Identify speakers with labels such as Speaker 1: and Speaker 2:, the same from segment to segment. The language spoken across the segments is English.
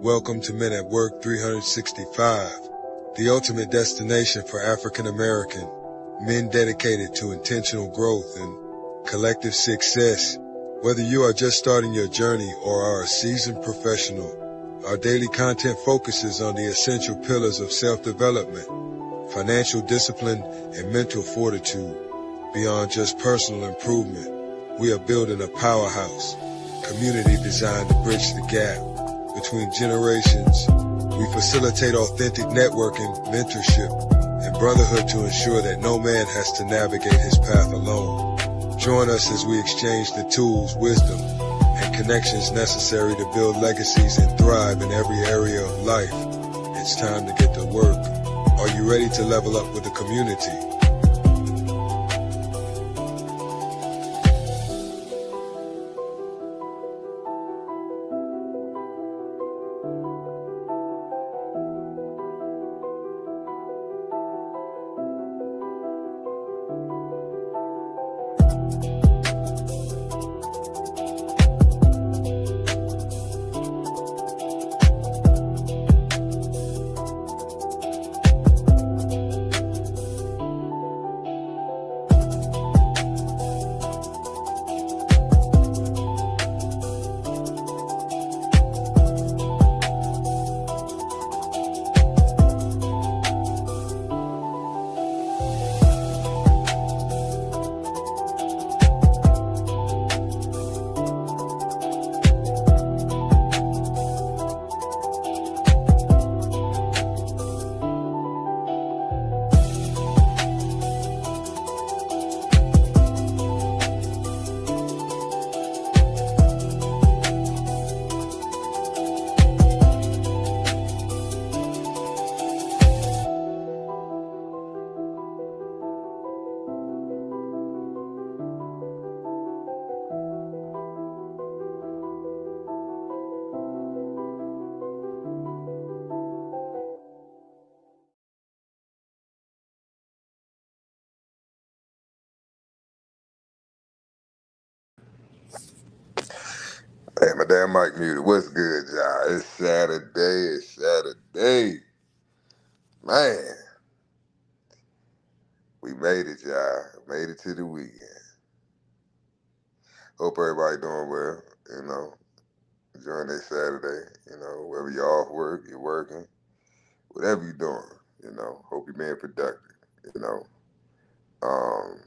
Speaker 1: Welcome to Men at Work 365, the ultimate destination for African American men dedicated to intentional growth and collective success. Whether you are just starting your journey or are a seasoned professional, our daily content focuses on the essential pillars of self-development, financial discipline, and mental fortitude. Beyond just personal improvement, we are building a powerhouse, community designed to bridge the gap between generations. We facilitate authentic networking, mentorship, and brotherhood to ensure that no man has to navigate his path alone. Join us as we exchange the tools, wisdom, and connections necessary to build legacies and thrive in every area of life. It's time to get to work. Are you ready to level up with the community?
Speaker 2: Hey, my damn mic muted. What's good, y'all? It's Saturday. It's Saturday. Man, we made it, y'all. Made it to the weekend. Hope everybody doing well, enjoying their Saturday, wherever you're off work, you're working, whatever you're doing, hope you're being productive, Um,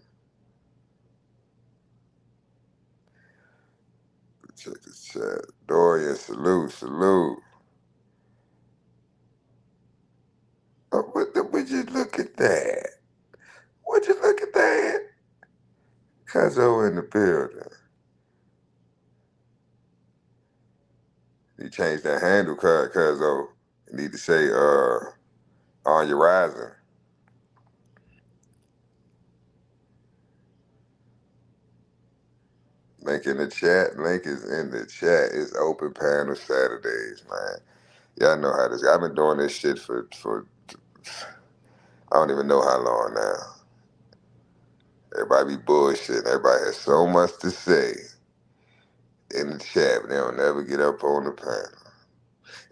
Speaker 2: check this chat. Dorian, salute. Oh, would you look at that? Would you look at that? Cuzzo in the building. You change that handle, Cuzzo. You need to say, on your rising. Link in the chat. Link is in the chat. It's open panel Saturdays, man. Y'all know how this. I've been doing this shit for I don't even know how long now. Everybody be bullshitting. Everybody has so much to say in the chat, but they don't never get up on the panel.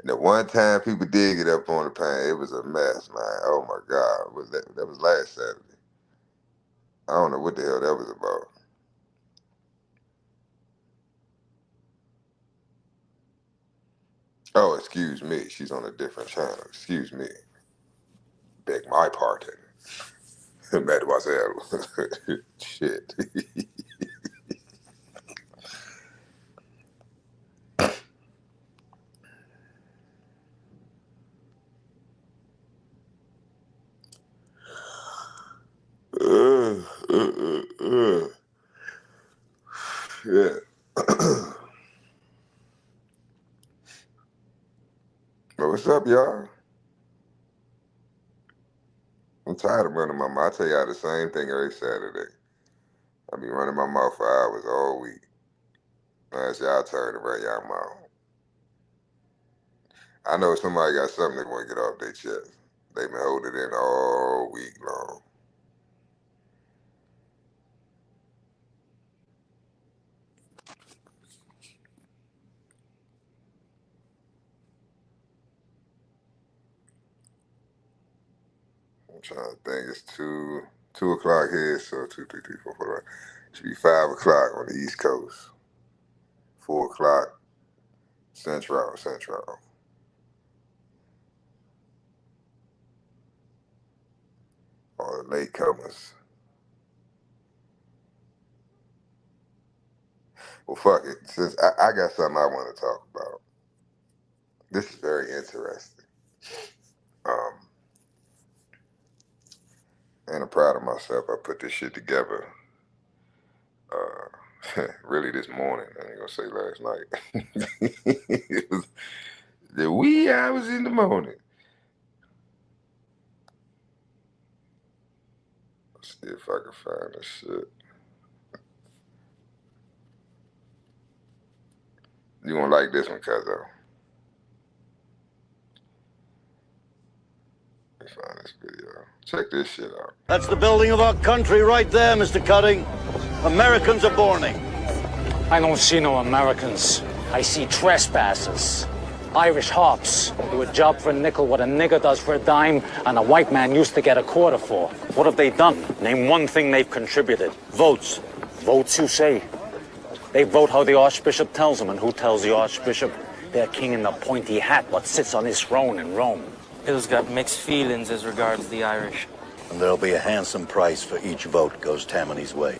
Speaker 2: And the one time people did get up on the panel, it was a mess, man. Oh my God. That was last Saturday. I don't know what the hell that was about. Oh, excuse me. She's on a different channel. Excuse me. Beg my pardon. Mademoiselle. Shit. Yeah. Well, what's up, y'all? I'm tired of running my mouth. I tell y'all the same thing every Saturday. I be running my mouth for hours all week. Now it's y'all turn to run y'all mouth. I know somebody got something they want to get off their chest. They've been holding it in all week long. I'm trying to think. It's 2 o'clock here, so 2, 3, 3, 4, 4, 5. Should be 5 o'clock on the East Coast. 4 o'clock Central. All the latecomers. Well, fuck it. Since I got something I want to talk about. This is very interesting. And I'm proud of myself. I put this shit together. Really this morning. I ain't gonna say last night. It was the wee hours in the morning. Let's see if I can find this shit. You won't like this one, Cuzzo. Let me find this video. Check this shit out.
Speaker 3: That's the building of our country right there, Mr. Cutting. Americans are burning.
Speaker 4: I don't see no Americans. I see trespassers. Irish hops do a job for a nickel what a nigger does for a dime and a white man used to get a quarter for. What have they done? Name one thing they've contributed. Votes. Votes, you say? They vote how the Archbishop tells them, and who tells the Archbishop? Their king in the pointy hat, what sits on his throne in Rome.
Speaker 5: Bill's got mixed feelings as regards the Irish.
Speaker 6: And there'll be a handsome price for each vote goes Tammany's way.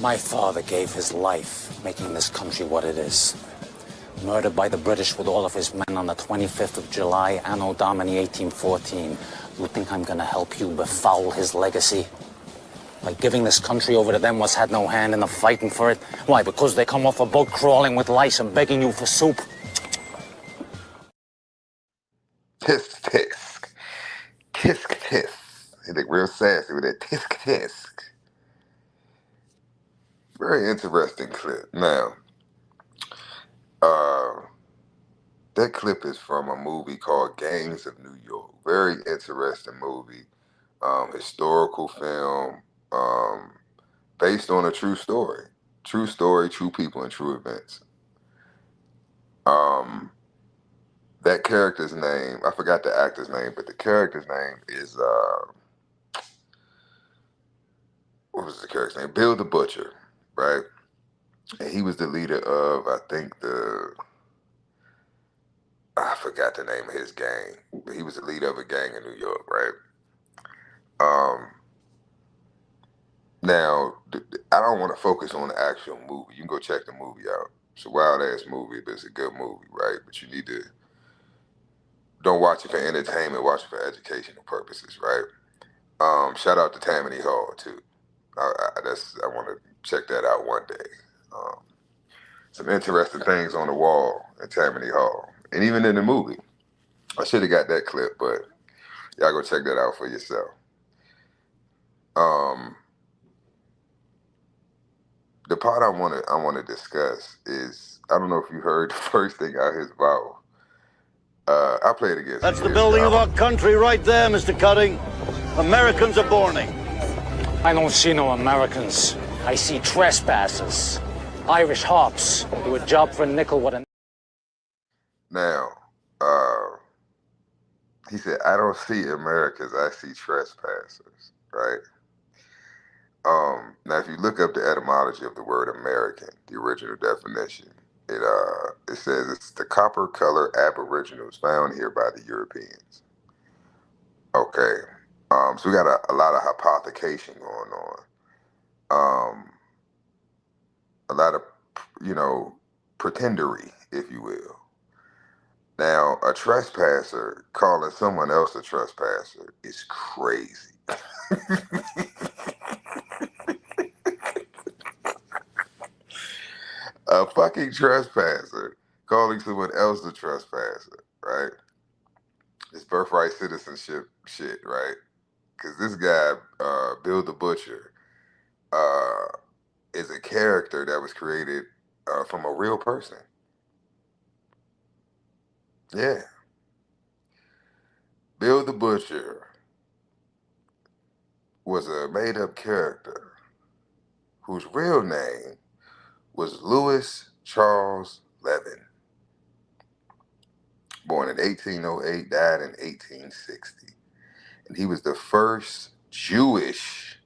Speaker 4: My father gave his life making this country what it is. Murdered by the British with all of his men on the 25th of July, Anno Domini 1814. You think I'm gonna help you befoul his legacy? By giving this country over to them what's had no hand in the fighting for it? Why, because they come off a boat crawling with lice and begging you for soup?
Speaker 2: Tisk tisk. Tisk tisk. He look real sassy with that tisk tisk. Very interesting clip. Now, that clip is from a movie called Gangs of New York. Very interesting movie. Historical film. Based on a true story. True story, true people, and true events. That character's name, I forgot the actor's name, but the character's name is, what was the character's name? Bill the Butcher, right? And he was the leader of, I think I forgot the name of his gang, but he was the leader of a gang in New York, right? Now, I don't want to focus on the actual movie. You can go check the movie out. It's a wild-ass movie, but it's a good movie, right? But you need to, don't watch it for entertainment, watch it for educational purposes, right? Shout out to Tammany Hall, too. I want to check that out one day. Some interesting things on the wall at Tammany Hall, and even in the movie. I should have got that clip, but y'all go check that out for yourself. The part I want to discuss is, I don't know if you heard the first thing out his mouth. I played against.
Speaker 3: That's the building of our country right there, Mr. Cutting. Americans are burning.
Speaker 4: I don't see no Americans. I see trespassers. Irish hops do a job for a nickel what a...
Speaker 2: Now, he said, I don't see Americans, I see trespassers, right? Now, if you look up the etymology of the word American, the original definition, it says it's the copper-colored aboriginals found here by the Europeans. Okay, so we got a lot of hypothecation going on. A lot of, pretendery, if you will. Now, a trespasser calling someone else a trespasser is crazy. A fucking trespasser calling someone else a trespasser, right? It's birthright citizenship shit, right? Because this guy, Bill the Butcher, is a character that was created from a real person. Yeah. Bill the Butcher was a made-up character whose real name was Louis Charles Levin. born in 1808, died in 1860. And he was the first Jewish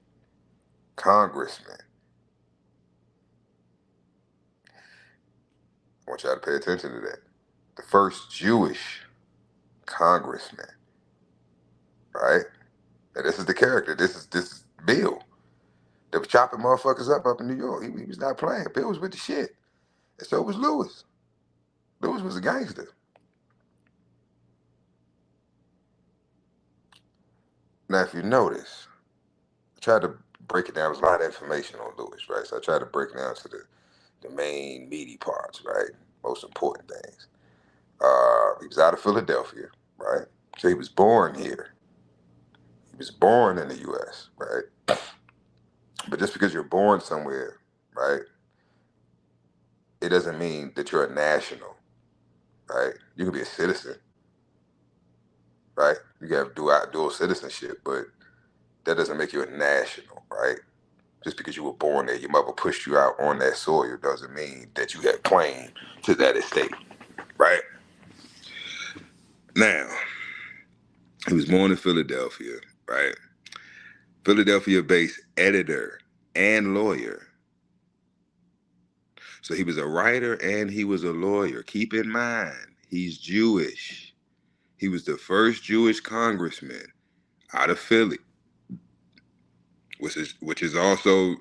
Speaker 2: congressman. I want y'all to pay attention to that. The first Jewish congressman, right? And this is the character. This is Bill. They was chopping motherfuckers up in New York. He was not playing. Bill was with the shit. And so was Lewis. Lewis was a gangster. Now, if you notice, I tried to break it down. There was a lot of information on Lewis, right? So I tried to break it down to the main meaty parts, right? Most important things. He was out of Philadelphia, right? So he was born here. He was born in the U.S., right? But just because you're born somewhere, right, it doesn't mean that you're a national, right? You can be a citizen, right? You can have dual citizenship, but that doesn't make you a national, right? Just because you were born there, your mother pushed you out on that soil doesn't mean that you have claim to that estate, right? Now, he was born in Philadelphia, right? Philadelphia-based editor and lawyer. So he was a writer and he was a lawyer. Keep in mind, he's Jewish. He was the first Jewish congressman out of Philly, which is also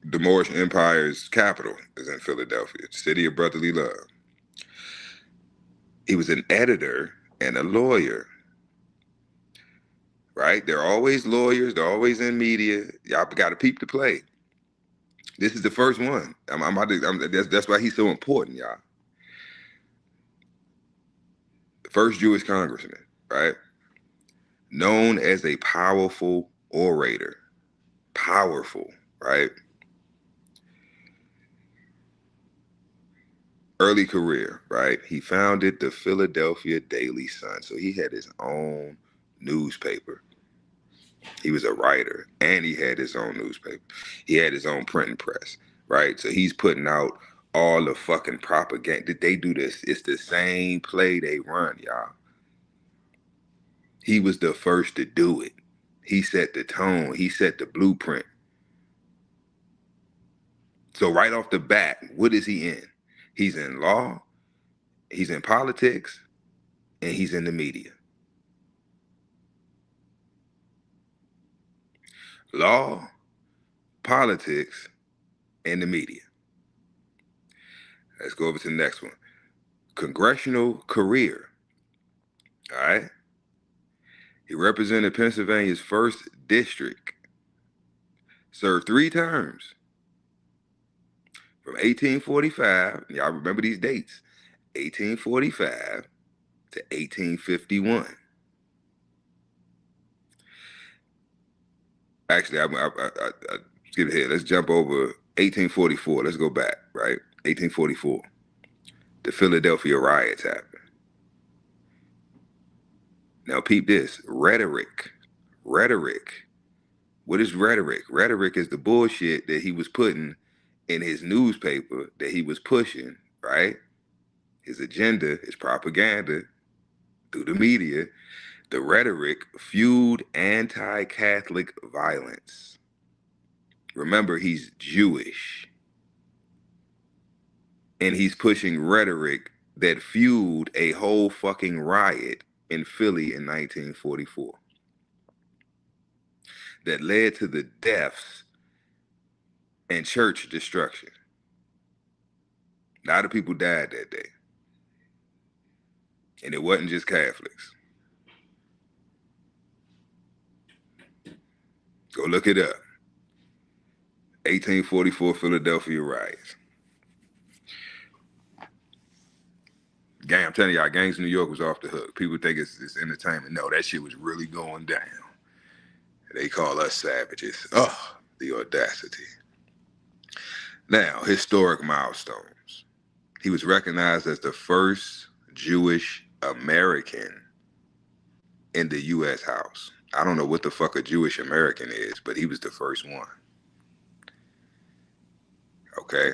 Speaker 2: the Moorish Empire's capital, is in Philadelphia, city of brotherly love. He was an editor and a lawyer, right? They're always lawyers. They're always in media. Y'all got to peep the play. This is the first one. That's why he's so important, y'all. The first Jewish congressman, right? Known as a powerful orator. Powerful, right? Early career, right? He founded the Philadelphia Daily Sun. So he had his own newspaper. He was a writer and he had his own newspaper. He had his own printing press, right? So he's putting out all the fucking propaganda. They do this. It's the same play they run, y'all. He was the first to do it. He set the tone. He set the blueprint. So right off the bat, what is he in? He's in law, he's in politics, and he's in the media. Law, politics, and the media. Let's go over to the next one. Congressional career. All right. He represented Pennsylvania's 1st district. Served 3 terms. From 1845, y'all remember these dates, 1845 to 1851. Actually, I skip ahead. Let's jump over 1844. Let's go back, right? 1844. The Philadelphia riots happened. Now peep this. Rhetoric. What is rhetoric? Rhetoric is the bullshit that he was putting in his newspaper that he was pushing, right? His agenda, his propaganda through the media. The rhetoric fueled anti-Catholic violence. Remember, he's Jewish. And he's pushing rhetoric that fueled a whole fucking riot in Philly in 1944. That led to the deaths and church destruction. A lot of people died that day. And it wasn't just Catholics. Go look it up. 1844 Philadelphia riots. Gang, I'm telling y'all, gangs in New York was off the hook. People think it's entertainment. No, that shit was really going down. They call us savages. Oh, the audacity. Now, historic milestones. He was recognized as the first Jewish American in the U.S. House. I don't know what the fuck a Jewish American is, but he was the first one. Okay?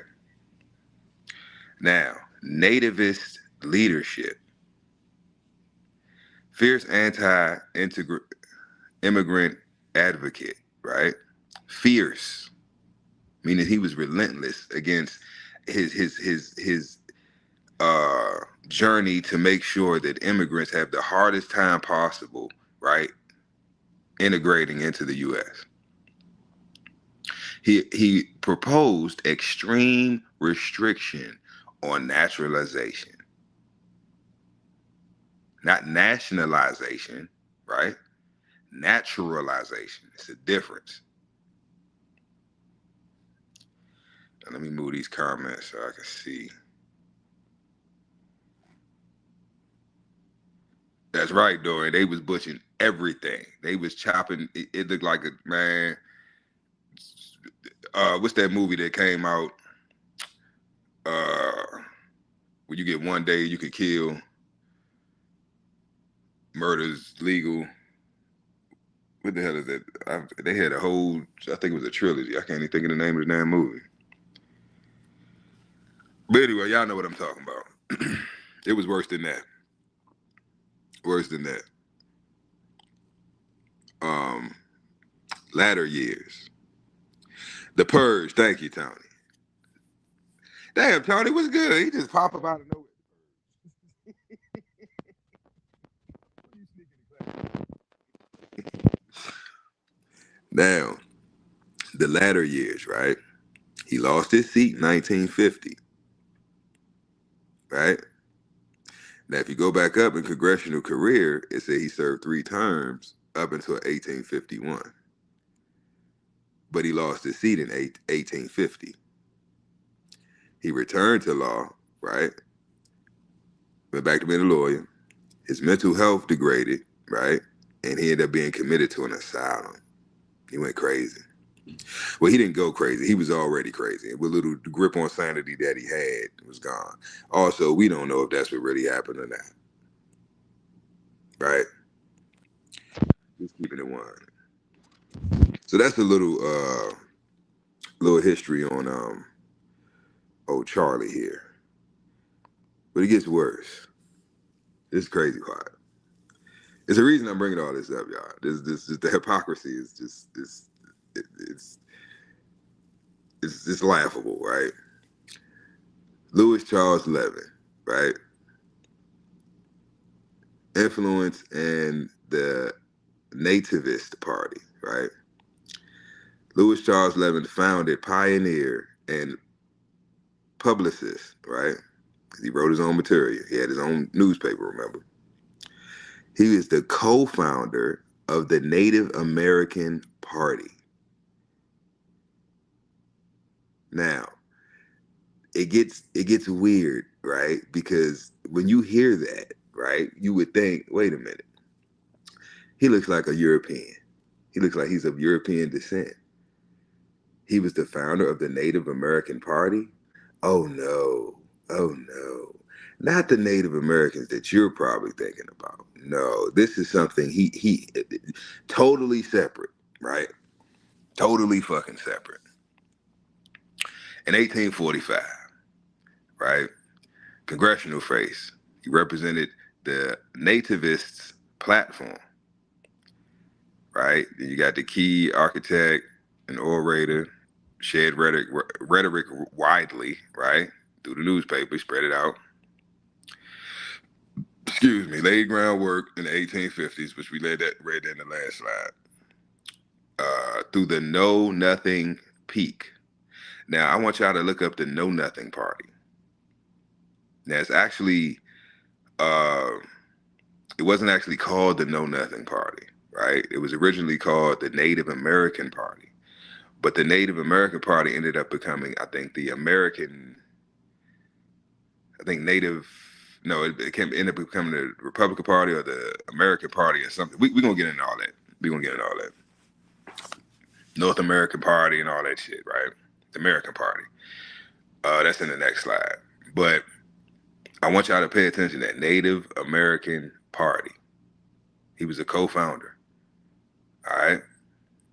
Speaker 2: Now, nativist leadership. Fierce anti-immigrant advocate, right? Fierce, meaning he was relentless against his journey to make sure that immigrants have the hardest time possible, right, integrating into the U.S. He proposed extreme restriction on naturalization, not nationalization, right? Naturalization. It's a difference. Now, let me move these comments so I can see. That's right, Dorian. They was butchering everything. They was chopping. It looked like a man. What's that movie that came out? Where you get 1 day you could kill. Murder's legal. What the hell is that? They had a whole. I think it was a trilogy. I can't even think of the name of the damn movie. But anyway, y'all know what I'm talking about. It was worse than that. Worse than that. Latter years. The Purge. Thank you, Tony. Damn, Tony was good. He just pop up out of nowhere. Now, the latter years, right? He lost his seat in 1950, right? Now, if you go back up in congressional career, it said he served 3 terms up until 1851. But he lost his seat in 1850. He returned to law, right? Went back to being a lawyer. His mental health degraded, right? And he ended up being committed to an asylum. He went crazy. Well, he didn't go crazy. He was already crazy. With little grip on sanity that he had, it was gone. Also, we don't know if that's what really happened or not. Right? Just keeping it 1. So that's a little history on old Charlie here. But it gets worse. This is crazy part. It's the reason I'm bringing all this up, y'all. This the hypocrisy is just it's laughable, right? Louis Charles Levin, right? Influence in the Nativist Party, right? Louis Charles Levin founded, pioneer, and publicist, right? He wrote his own material. He had his own newspaper, remember? He is the co-founder of the Native American Party. Now, it gets weird, right? Because when you hear that, right, you would think, wait a minute. He looks like a European. He looks like he's of European descent. He was the founder of the Native American Party? Oh no. Not the Native Americans that you're probably thinking about. No, this is something he totally separate, right? Totally fucking separate. In 1845, right? Congressional race. He represented the nativists' platform, right? Then you got the key architect and orator, shared rhetoric widely, right? Through the newspaper, spread it out. Excuse me, laid groundwork in the 1850s, which we read that in the last slide. Through the Know Nothing peak. Now, I want y'all to look up the Know Nothing Party. Now, it's actually, it wasn't actually called the Know Nothing Party, right? It was originally called the Native American Party. But the Native American Party ended up becoming, I think, it ended up becoming the Republican Party or the American Party or something. We're going to get into all that. North American Party and all that shit, right? The American Party. That's in the next slide. But I want y'all to pay attention to that Native American Party. He was a co-founder. All right?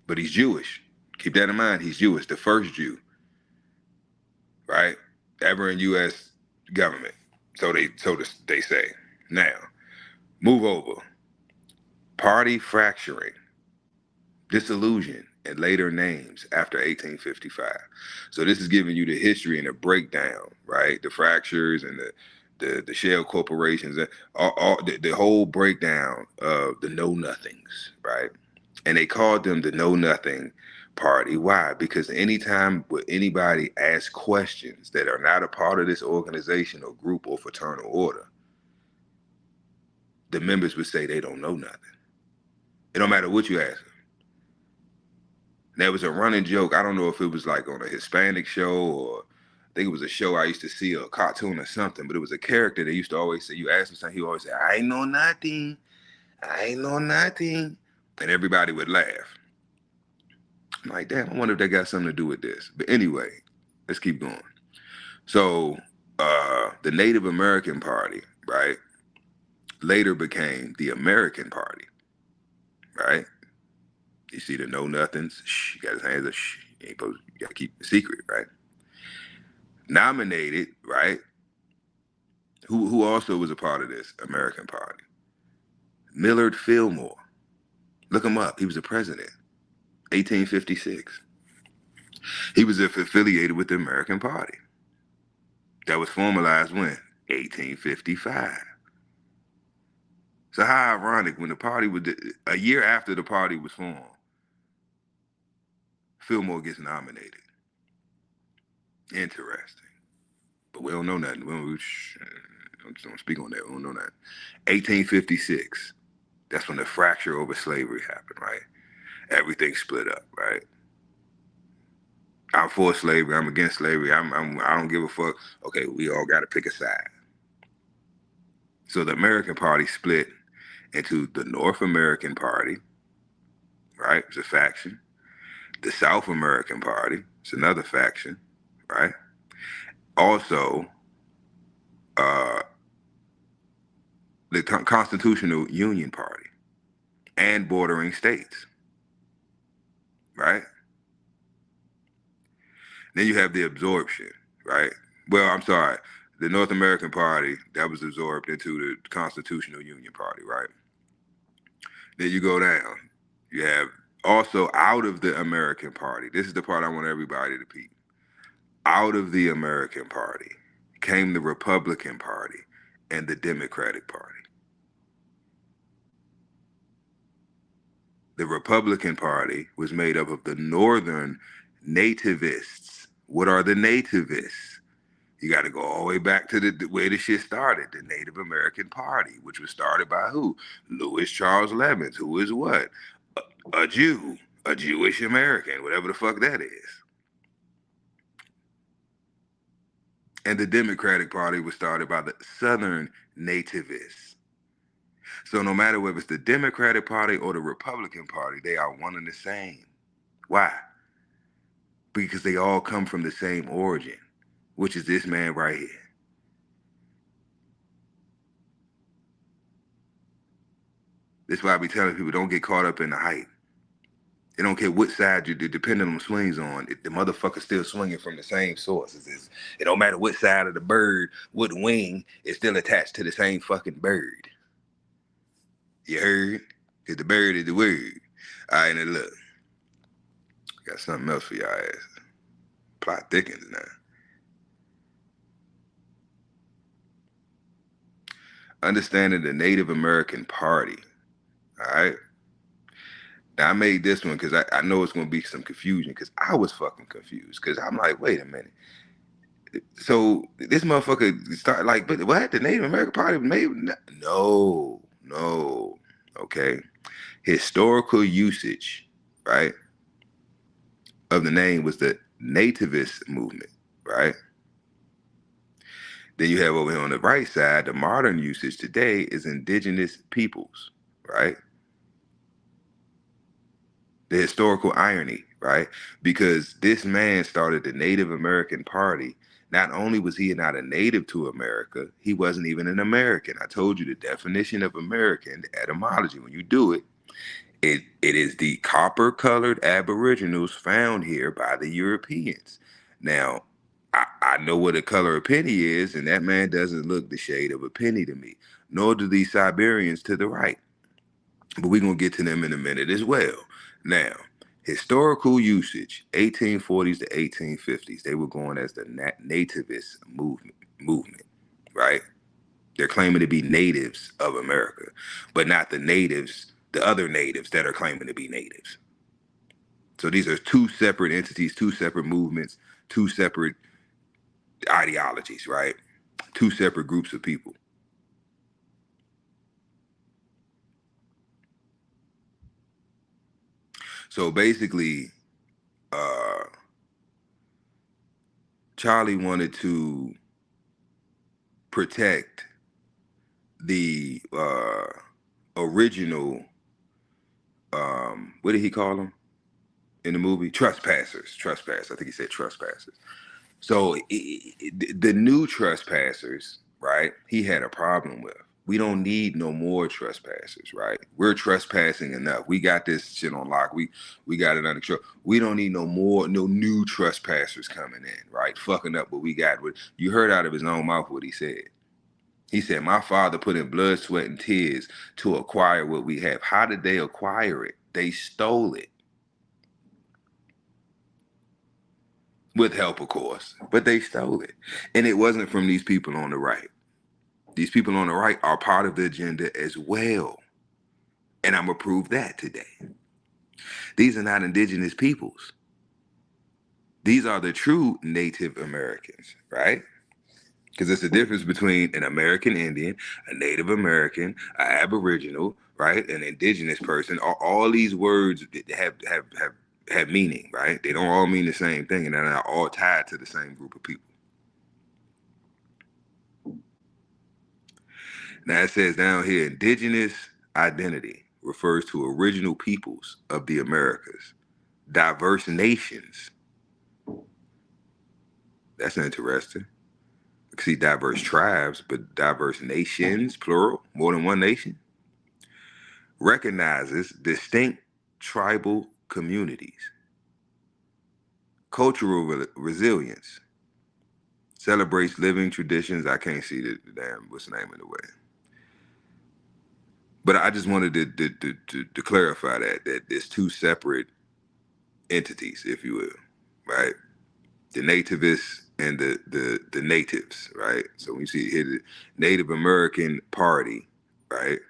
Speaker 2: But he's Jewish. Keep that in mind. He's Jewish, the first Jew, right? Ever in U.S. government. So they say. Now, move over. Party fracturing, disillusion, and later names after 1855. So this is giving you the history and the breakdown, right? The fractures and the shell corporations, and the whole breakdown of the know nothings, right? And they called them the know nothing party. Why? Because anytime with anybody asks questions that are not a part of this organization or group or fraternal order, the members would say they don't know nothing. It don't matter what you ask them. There was a running joke. I don't know if it was like on a Hispanic show or I think it was a show I used to see, a cartoon or something, but it was a character that used to always say, you ask him something, he always say, I ain't know nothing. I ain't know nothing. And everybody would laugh. I'm like, damn, I wonder if that got something to do with this. But anyway, let's keep going. So the Native American Party, right, later became the American Party, right? You see the know nothings. Shh, you got his hands up. Shh, you got to keep the secret, right? Nominated, right? Who also was a part of this American Party? Millard Fillmore. Look him up. He was a president, 1856. He was affiliated with the American Party. That was formalized when? 1855. So how ironic when the party was, a year after the party was formed, Fillmore gets nominated. Interesting. But we don't know nothing. Don't speak on that. We don't know that. 1856. That's when the fracture over slavery happened, right? Everything split up, right? I'm for slavery. I'm against slavery. I don't give a fuck. Okay, we all got to pick a side. So the American Party split into the North American Party, right? It's a faction. The South American Party, it's another faction, right? Also, the Constitutional Union Party and bordering states, right? Then you have the absorption, right? Well, I'm sorry, the North American Party, that was absorbed into the Constitutional Union Party, right? Then you go down. You have also out of the American Party. This is the part I want everybody to peep. Out of the American Party came the Republican Party and the Democratic Party. The Republican Party was made up of the Northern nativists. What are the nativists? You got to go all the way back to the way the shit started, the Native American Party, which was started by who? Louis Charles Lemons, who is what? A Jew, a Jewish American, whatever the fuck that is. And the Democratic Party was started by the Southern nativists. So no matter whether it's the Democratic Party or the Republican Party, they are one and the same. Why? Because they all come from the same origin, which is this man right here. That's why I be telling people, don't get caught up in the hype. They don't care what side you do, depending on swings on. The motherfucker's still swinging from the same source. It don't matter what side of the bird, what wing, it's still attached to the same fucking bird. You heard? Because the bird is the word. All right, now look. Got something else for y'all ass. Plot thickens now. Understanding the Native American Party. All right? Now, I made this one because I know it's going to be some confusion because I was fucking confused because I'm like, wait a minute. So this motherfucker start like, but what? The Native American Party was made? No. Okay. Historical usage, right, of the name was the nativist movement, right? Then you have over here on the right side, the modern usage today is indigenous peoples, right? The historical irony, right? Because this man started the Native American Party. Not only was he not a native to America, he wasn't even an American. I told you the definition of American, the etymology, when you do it, it is the copper-colored aboriginals found here by the Europeans. Now, I know what a color of penny is, and that man doesn't look the shade of a penny to me, nor do these Siberians to the right. but we're going to get to them in a minute as well. Now, historical usage, 1840s to 1850s, they were going as the nativist movement, right? They're claiming to be natives of America, but not the natives, the other natives that are claiming to be natives. So these are two separate entities, two separate movements, two separate ideologies, right? Two separate groups of people. So basically, Charlie wanted to protect the original, what did he call them in the movie? Trespassers. I think he said trespassers. So the new trespassers, right? He had a problem with. We don't need no more trespassers, right? We're trespassing enough. We got this shit on lock. We got it under control. We don't need no new trespassers coming in, right? Fucking up what we got. You heard out of his own mouth what he said. He said, my father put in blood, sweat, and tears to acquire what we have. How did they acquire it? They stole it. With help, of course, but they stole it. And it wasn't from these people on the right. These people on the right are part of the agenda as well. And I'm going to prove that today. These are not indigenous peoples. These are the true Native Americans, right? Because there's a difference between an American Indian, a Native American, an Aboriginal, right? An indigenous person. All these words have meaning, right? They don't all mean the same thing, and they're not all tied to the same group of people. Now it says down here, indigenous identity refers to original peoples of the Americas, diverse nations. That's interesting. You can see diverse tribes, but diverse nations, plural, more than one nation. Recognizes distinct tribal communities. Cultural resilience. Celebrates living traditions. I can't see the damn, what's the name of the way. But I just wanted to clarify that there's two separate entities, if you will, right? The nativists and the natives, right? So when you see here, the Native American Party, right?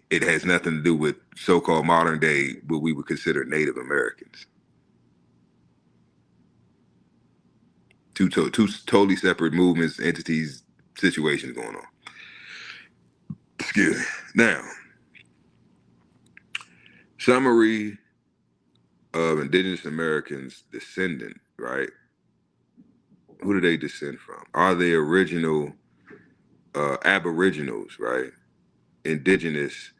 Speaker 2: It has nothing to do with so-called modern day, what we would consider Native Americans. Two totally separate movements, entities, situations going on. Excuse me. Now, summary of indigenous Americans descendant, right? Who do they descend from? Are they original aboriginals, right? Indigenous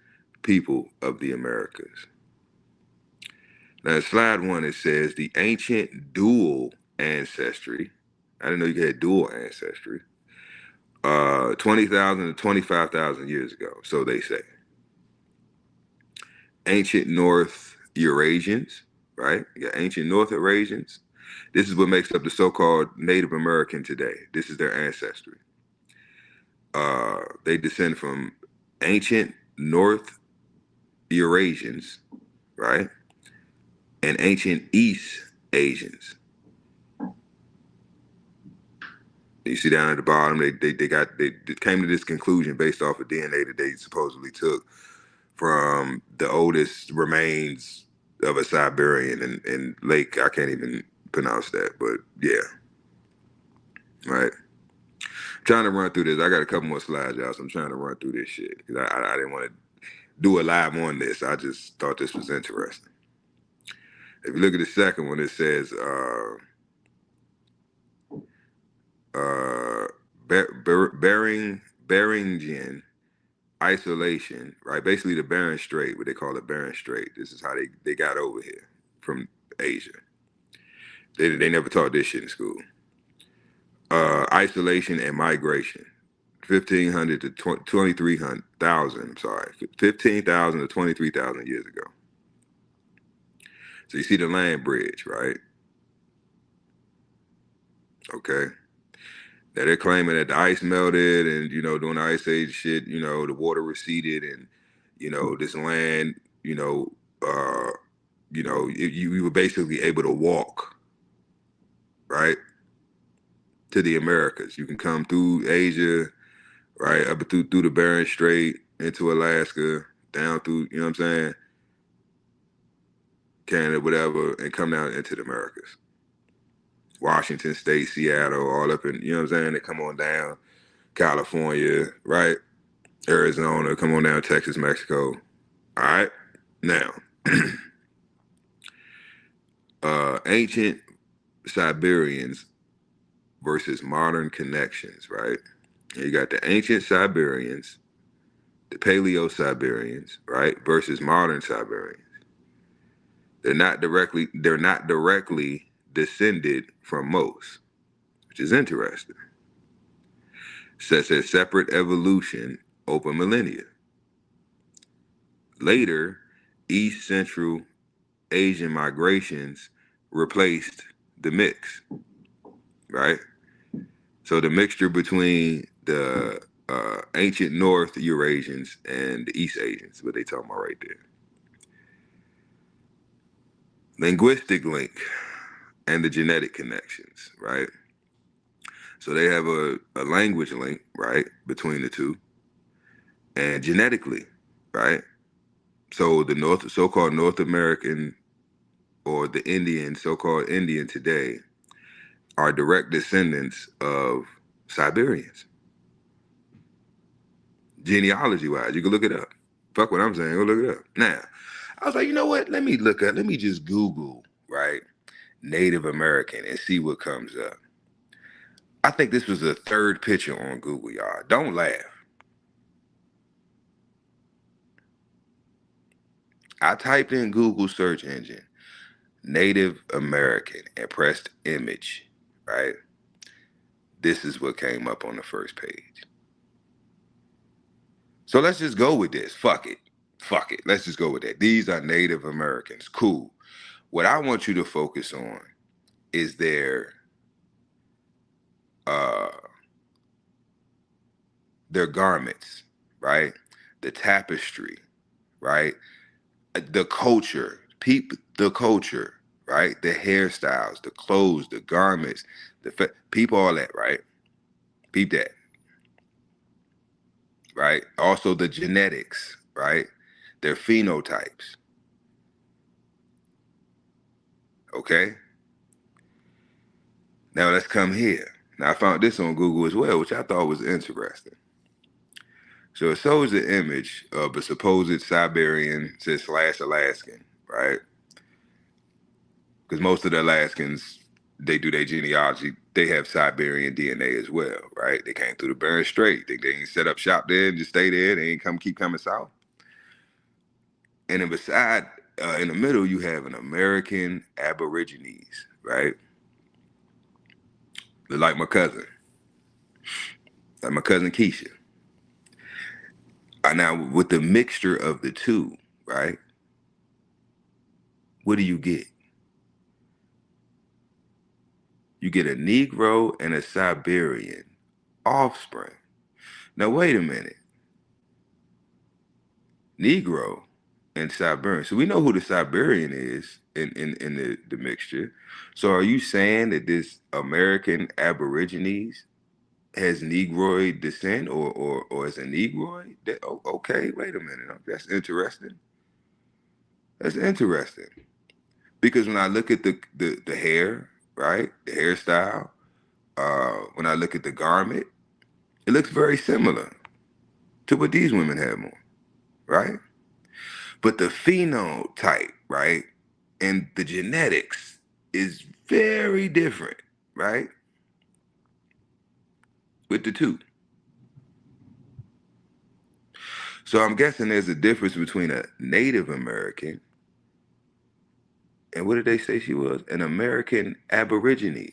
Speaker 2: people of the Americas. Now, in slide 1, it says the ancient dual ancestry. I didn't know you had dual ancestry. 20,000 to 25,000 years ago, so they say. Ancient North Eurasians, right? You got ancient North Eurasians. This is what makes up the so-called Native American today. This is their ancestry. They descend from ancient North Eurasians, right? And ancient East Asians. You see down at the bottom, they came to this conclusion based off of DNA that they supposedly took from the oldest remains of a Siberian in Lake. I can't even pronounce that, but yeah, right. I'm trying to run through this. I got a couple more slides, y'all, so I'm trying to run through this shit because I didn't want to do a live on this. I just thought this was interesting. If you look at the second one, it says Beringen isolation, right? Basically the Bering Strait, what they call the Bering Strait. This is how they got over here from Asia. They never taught this shit in school. Isolation and migration. 1,500 to 23,000, I'm sorry, 15,000 to 23,000 years ago. So you see the land bridge, right? Okay. Now they're claiming that the ice melted and, during the ice age shit, the water receded and, this land, you were basically able to walk, right, to the Americas. You can come through Asia, right, up through the Bering Strait into Alaska, down through, you know what I'm saying, Canada, whatever, and come down into the Americas. Washington State, Seattle, all up in, you know what I'm saying, they come on down, California, right, Arizona, come on down, Texas, Mexico. All right, now, ancient Siberians versus modern connections, right? You got the ancient Siberians, the Paleo-Siberians, right, versus modern Siberians. They're not directly descended from most, which is interesting. Such as separate evolution over millennia. Later, East Central Asian migrations replaced the mix, right? So the mixture between the ancient North Eurasians and the East Asians, what they talking about right there. Linguistic link and the genetic connections, right? So they have a language link, right, between the two, and genetically, right? So the so-called North American or the Indian, so-called Indian today, are direct descendants of Siberians. Genealogy-wise, you can look it up. Fuck what I'm saying, go look it up. Now, I was like, you know what? Let me just Google, right, Native American and see what comes up. I think this was the third picture on Google, y'all. Don't laugh. I typed in Google search engine, Native American, and pressed image, right? This is what came up on the first page. So let's just go with this. Fuck it. Let's just go with that. These are Native Americans. Cool. What I want you to focus on is their garments, right? The tapestry, right? The culture. Peep the culture, right? The hairstyles, the clothes, the garments, peep all that, right? Peep that, right? Also the genetics, right? Their phenotypes. Okay? Now let's come here. Now I found this on Google as well, which I thought was interesting. So it shows the image of a supposed Siberian / Alaskan, right? Because most of the Alaskans, they do their genealogy, they have Siberian DNA as well, right? They came through the Bering Strait. They ain't set up shop there and just stay there. They ain't keep coming south. And then beside, in the middle, you have an American Aborigines, right? They're like my cousin Keisha. Now, with the mixture of the two, right? What do you get? You get a Negro and a Siberian offspring. Now, wait a minute. Negro and Siberian. So we know who the Siberian is in the mixture. So are you saying that this American Aborigines has Negroid descent or is a Negroid? Okay, wait a minute. That's interesting. That's interesting. Because when I look at the hair, right? The hairstyle, when I look at the garment, it looks very similar to what these women have on, right? But the phenotype, right, and the genetics is very different, right? With the two. So I'm guessing there's a difference between a Native American and what did they say she was? An American Aborigine.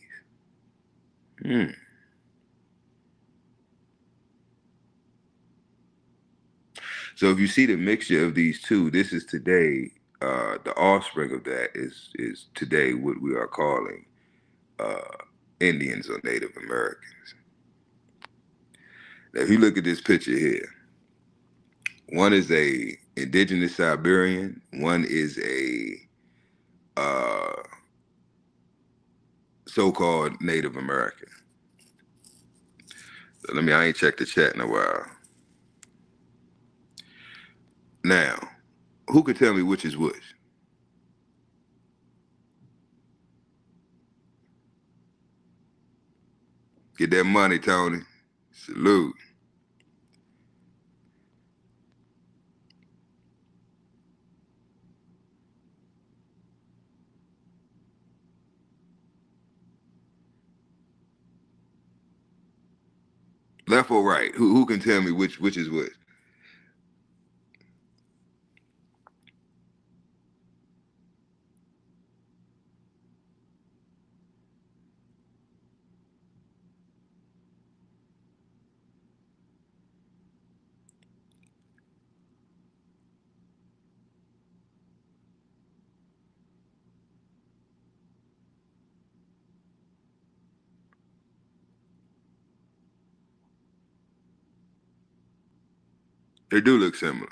Speaker 2: So if you see the mixture of these two, this is today, the offspring of that is today what we are calling Indians or Native Americans. Now, if you look at this picture here, one is a indigenous Siberian. One is a so-called Native American. So I ain't checked the chat in a while. Now, who can tell me which is which? Get that money, Tony. Salute. Left or right? Who can tell me which is which? They do look similar.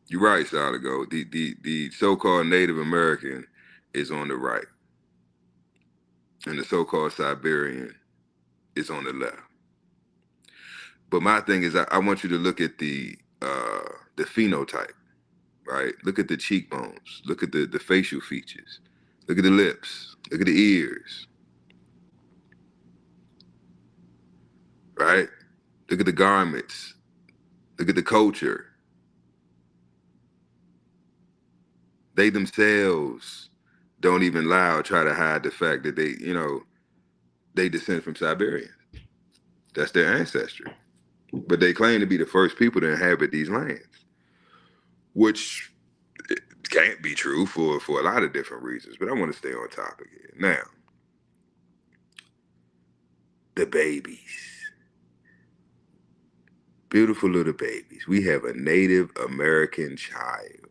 Speaker 2: You're right, Soligo. The so-called Native American is on the right, and the so-called Siberian is on the left. But my thing is, I want you to look at the phenotype, right? Look at the cheekbones. Look at the facial features. Look at the lips. Look at the ears, right? Look at the garments. Look at the culture. They themselves don't even lie or try to hide the fact that they descend from Siberians. That's their ancestry. But they claim to be the first people to inhabit these lands, which can't be true for a lot of different reasons. But I want to stay on topic here. Now, the babies. Beautiful little babies. We have a Native American child,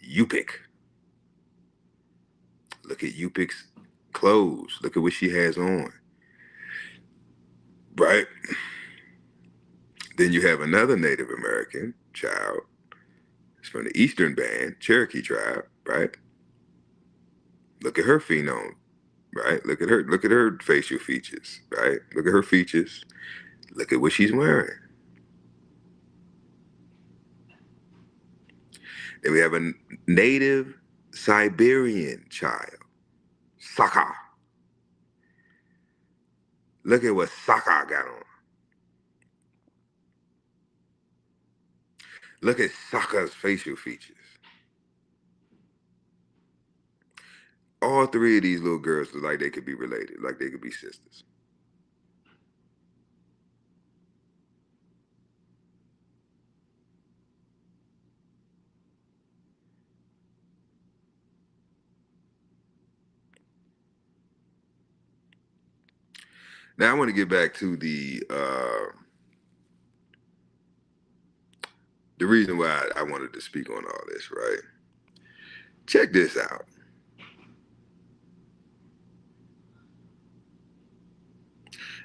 Speaker 2: Yupik. Look at Yupik's clothes. Look at what she has on. Right? Then you have another Native American child. It's from the Eastern Band, Cherokee tribe, right? Look at her phenome, right? Look at her facial features, right? Look at her features. Look at what she's wearing. Then we have a Native Siberian child, Saka. Look at what Saka got on. Look at Saka's facial features. All three of these little girls look like they could be related, like they could be sisters. Now I want to get back to the reason why I wanted to speak on all this, right? Check this out.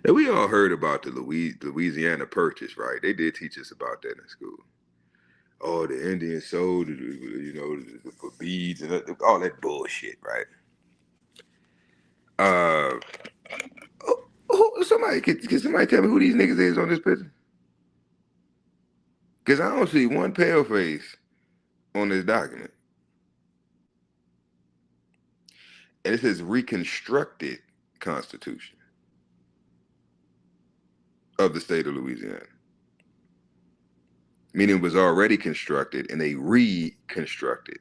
Speaker 2: Now we all heard about the Louisiana Purchase, right? They did teach us about that in school. Oh, the Indians sold, for beads and all that bullshit, right? Can somebody tell me who these niggas is on this picture? Because I don't see one pale face on this document. And it says reconstructed Constitution of the state of Louisiana. Meaning it was already constructed and they reconstructed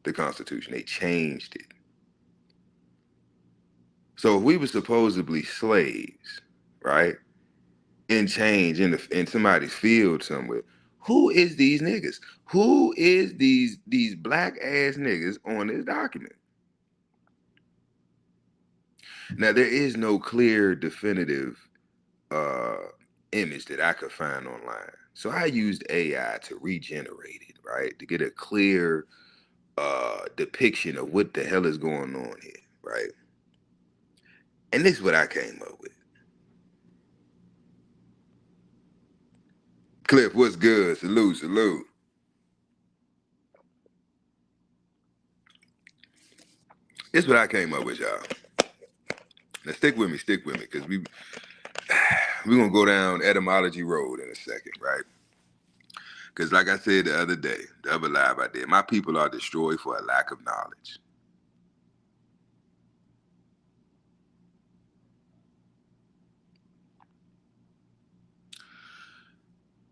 Speaker 2: the Constitution. They changed it. So if we were supposedly slaves, right, in change in somebody's field somewhere, who is these niggas? Who is these black ass niggas on this document? Now there is no clear, definitive image that I could find online. So I used AI to regenerate it, right, to get a clear depiction of what the hell is going on here, right? And this is what I came up with. Cliff, what's good? Salute, salute. This is what I came up with, y'all. Now stick with me, because we're gonna go down etymology road in a second, right? Because like I said the other day, the other live I did, my people are destroyed for a lack of knowledge.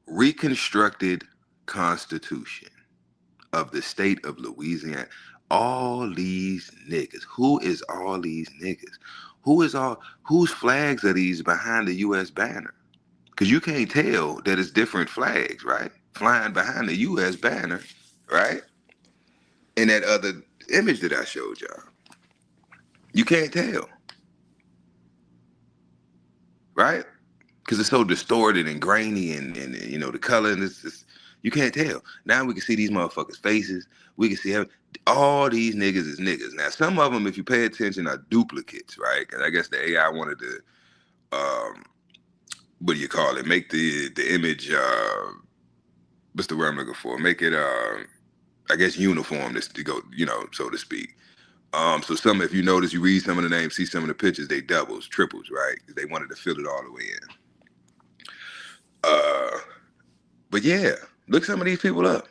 Speaker 2: Reconstructed Constitution of the state of Louisiana. All these niggas. Who is all these niggas? Whose flags are these behind the U.S. banner? Because you can't tell that it's different flags, right? Flying behind the U.S. banner, right? In that other image that I showed y'all. You can't tell, right? Because it's so distorted and grainy and you know, the color and it's you can't tell. Now we can see these motherfuckers' faces. We can see all these niggas is niggas. Now some of them, if you pay attention, are duplicates, right? And I guess the AI wanted to, what do you call it? Make the image, what's the word I'm looking for? Make it, I guess, uniform to go, you know, so to speak. So some, if you notice, you read some of the names, see some of the pictures, they doubles, triples, right? They wanted to fill it all the way in. But yeah, look some of these people up.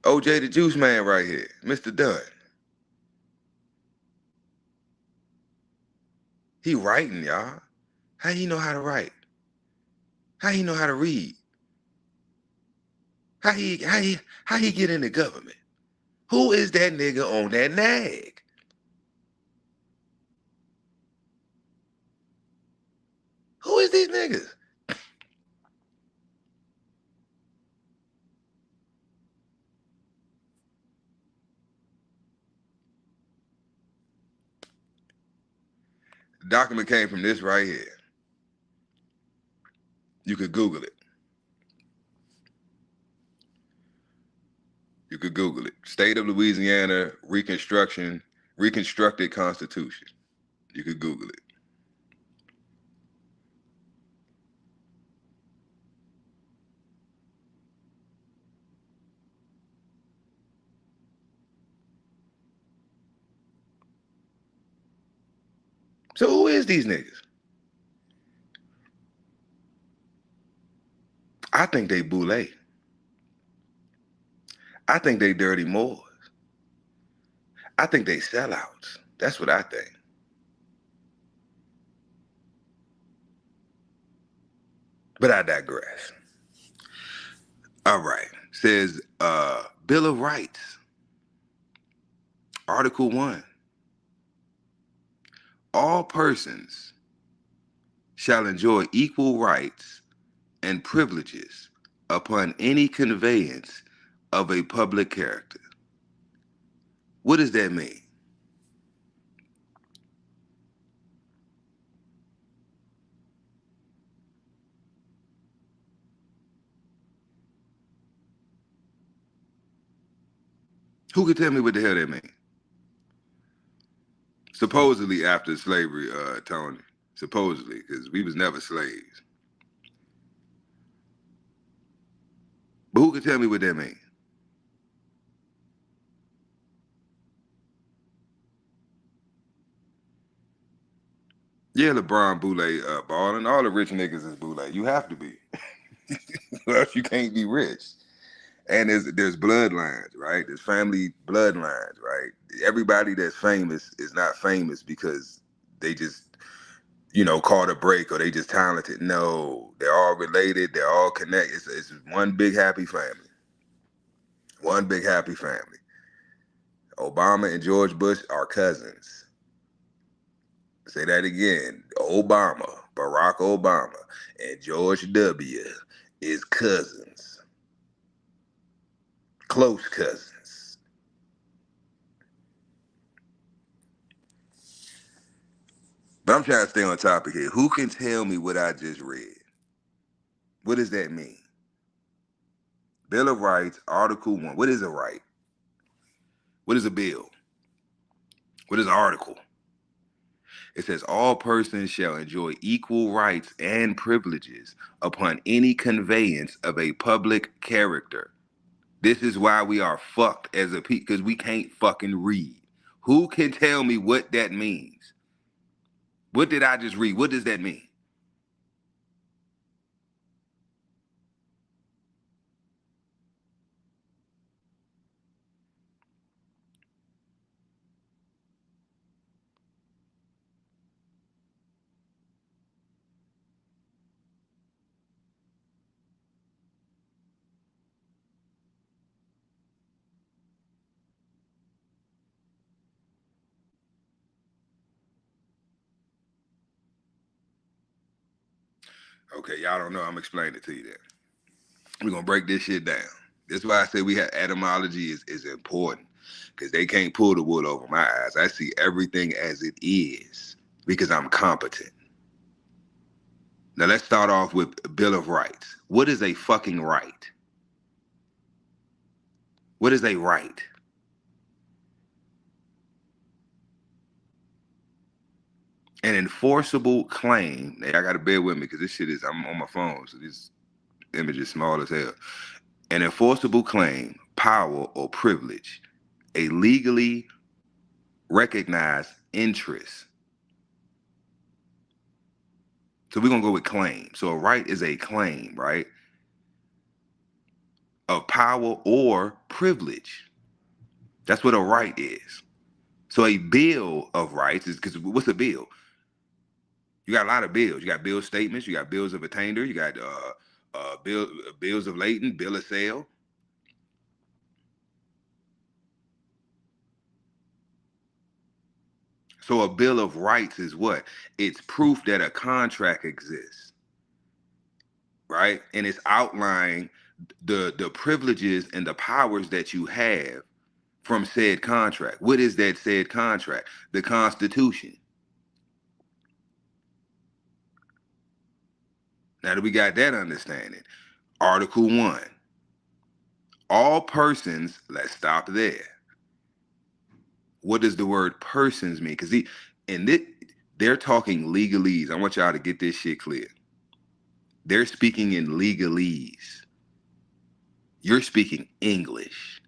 Speaker 2: OJ the Juice Man right here, Mr. Dunn. He writing, y'all. How he know how to write? How he know how to read? How he get in the government? Who is that nigga on that nag? Who is these niggas? The document came from this right here. You could Google it. You could Google it. State of Louisiana Reconstructed Constitution. You could Google it. So who is these niggas? I think they boule. I think they dirty Moors. I think they sellouts. That's what I think. But I digress. All right. Says Bill of Rights. Article 1. All persons shall enjoy equal rights and privileges upon any conveyance of a public character. What does that mean? Who can tell me what the hell that means? Supposedly after slavery, Tony. Supposedly, because we was never slaves. But who can tell me what that means? Yeah, LeBron Boule balling. All the rich niggas is Boule. You have to be. Or else you can't be rich. And there's bloodlines, right? There's family bloodlines, right? Everybody that's famous is not famous because they just, you know, caught a break or they just talented. No, they're all related. They're all connected. It's one big happy family. One big happy family. Obama and George Bush are cousins. Say that again. Obama, Barack Obama, and George W. is cousins. Close cousins. But I'm trying to stay on topic here. Who can tell me what I just read? What does that mean? Bill of Rights, Article 1. What is a right? What is a bill? What is an article? It says all persons shall enjoy equal rights and privileges upon any conveyance of a public character. This is why we are fucked as a people, because we can't fucking read. Who can tell me what that means? What did I just read? What does that mean? Okay, y'all don't know. I'm explaining it to you then. We're gonna break this shit down. That's why I say we have etymology is important, because they can't pull the wool over my eyes. I see everything as it is because I'm competent. Now let's start off with Bill of Rights. What is a fucking right? What is a right? An enforceable claim. Now, I gotta bear with me because this shit is, I'm on my phone, so this image is small as hell. An enforceable claim, power, or privilege, a legally recognized interest. So we're gonna go with claim. So a right is a claim, right? Of power or privilege. That's what a right is. So a bill of rights is, because what's a bill? You got a lot of bills. You got bill statements. You got bills of attainder. You got bills of lading, bill of sale. So a bill of rights is what? It's proof that a contract exists, right? And it's outlining the privileges and the powers that you have from said contract. What is that said contract? The Constitution. Now that we got that understanding, Article 1. All persons, let's stop there. What does the word persons mean? Because they're talking legalese. I want y'all to get this shit clear. They're speaking in legalese. You're speaking English.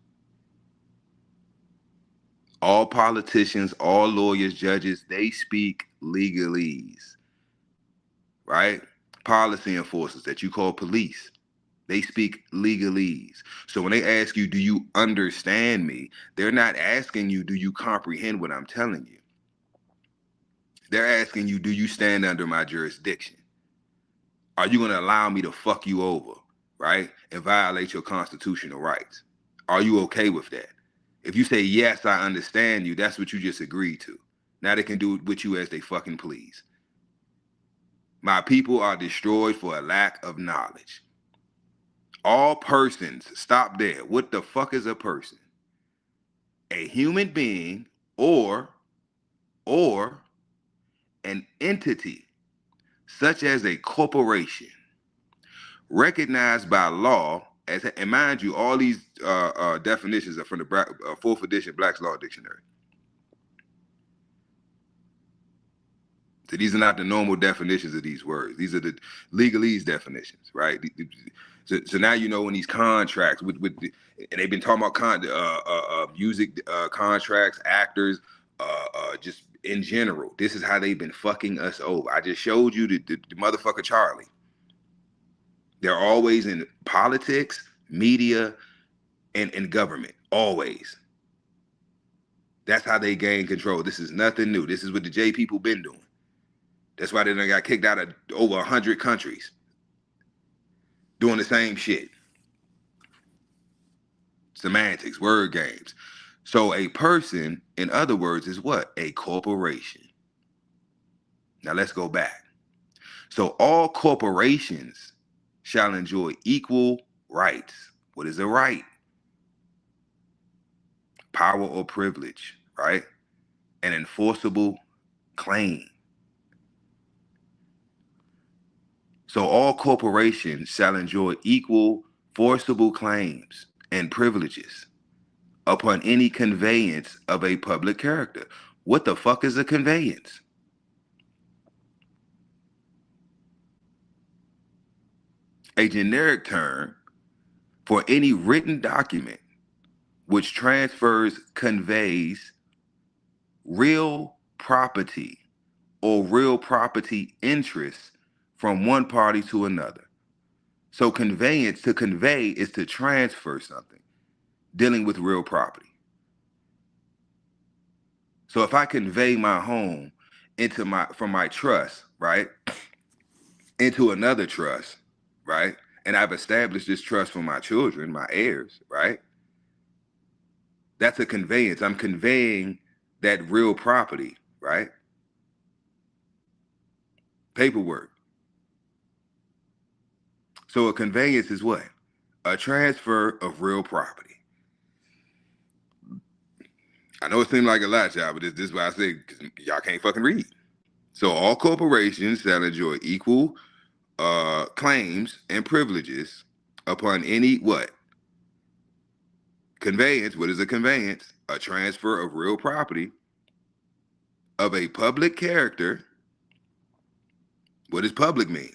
Speaker 2: All politicians, all lawyers, judges, they speak legalese, right? Policy enforcers that you call police, they speak legalese. So when they ask you, do you understand me? They're not asking you, do you comprehend what I'm telling you? They're asking you, do you stand under my jurisdiction? Are you going to allow me to fuck you over, right? And violate your constitutional rights? Are you okay with that? If you say, yes, I understand you, that's what you just agreed to. Now they can do with you as they fucking please. My people are destroyed for a lack of knowledge. All persons, stop there. What the fuck is a person? A human being or an entity, such as a corporation, recognized by law as, and mind you, all these definitions are from the 4th edition Black's Law Dictionary. So these are not the normal definitions of these words. These are the legalese definitions, right? So now you know when these contracts and they've been talking about music contracts, actors, just in general. This is how they've been fucking us over. I just showed you the motherfucker Charlie. They're always in politics, media, and government. Always. That's how they gain control. This is nothing new. This is what the J people been doing. That's why they done got kicked out of over 100 countries doing the same shit. Semantics, word games. So a person, in other words, is what? A corporation. Now let's go back. So all corporations shall enjoy equal rights. What is a right? Power or privilege, right? An enforceable claim. So all corporations shall enjoy equal forcible claims and privileges upon any conveyance of a public character. What the fuck is a conveyance? a generic term for any written document which transfers, conveys real property or real property interests from one party to another. So conveyance, to convey, is to transfer something, dealing with real property. So if I convey my home from my trust, right, into another trust, right, and I've established this trust for my children, my heirs, right, that's a conveyance. I'm conveying that real property, right? Paperwork. So a conveyance is what? A transfer of real property. I know it seems like a lot, y'all, but this is why I say, because y'all can't fucking read. So all corporations shall enjoy equal claims and privileges upon any what? Conveyance. What is a conveyance? A transfer of real property of a public character. What does public mean?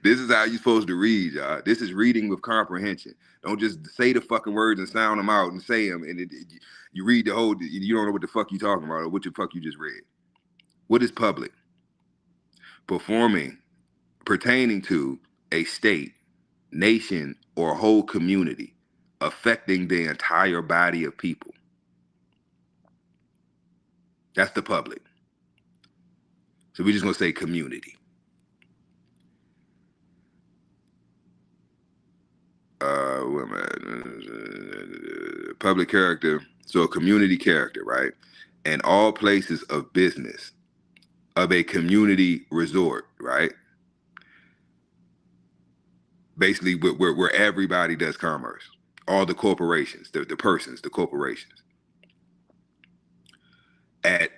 Speaker 2: This is how you're supposed to read, y'all. This is reading with comprehension. Don't just say the fucking words and sound them out and say them, and you read the whole, you don't know what the fuck you talking about or what the fuck you just read. What is public? Pertaining to a state, nation, or whole community, affecting the entire body of people. That's the public. So we're just gonna say community. What am I? Public character, so a community character, right? And all places of business of a community resort, right? Basically, where everybody does commerce, all the corporations, the persons, the corporations, at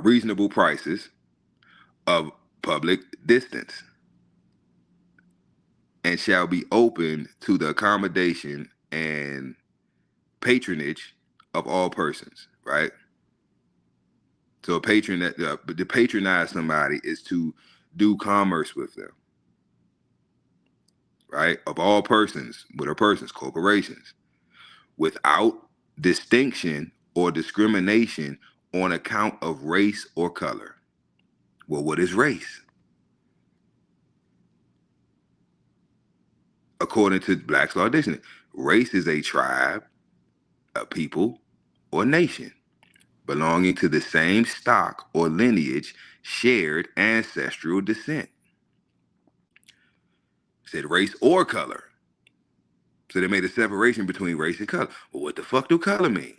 Speaker 2: reasonable prices of public distance, and shall be open to the accommodation and patronage of all persons, right? So a patron to patronize somebody is to do commerce with them, right? Of all persons, what are persons? Corporations, without distinction or discrimination on account of race or color. Well, what is race? According to Black's Law Dictionary, race is a tribe, a people, or nation belonging to the same stock or lineage, shared ancestral descent. It said race or color. So they made a separation between race and color. Well, what the fuck do color mean?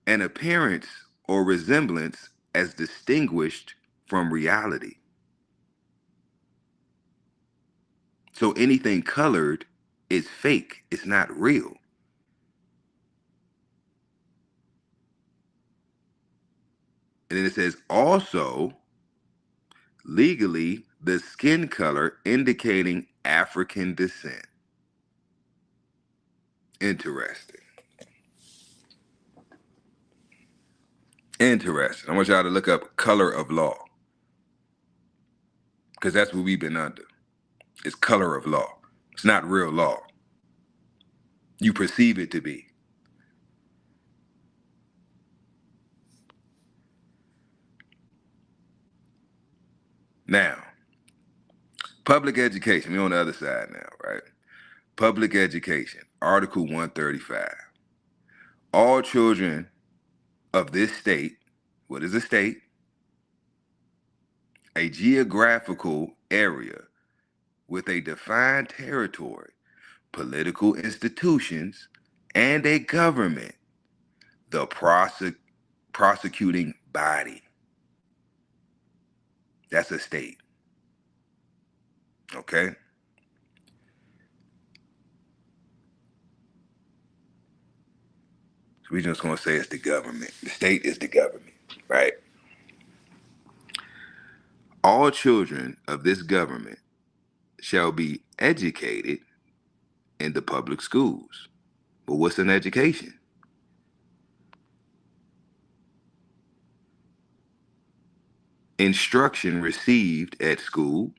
Speaker 2: An appearance or resemblance as distinguished from reality. So anything colored is fake. It's not real. And then it says also, legally, the skin color indicating African descent. Interesting. Interesting. I want y'all to look up color of law, because that's what we've been under. It's color of law. It's not real law. You perceive it to be. Now, public education. We're on the other side now, right? Public education, Article 135. All children of this state, what is a state? A geographical area with a defined territory, political institutions, and a government, the prosecuting body. That's a state. Okay? So we're just going to say it's the government. The state is the government, right? All children of this government shall be educated in the public schools. But what's an education? instruction received at school,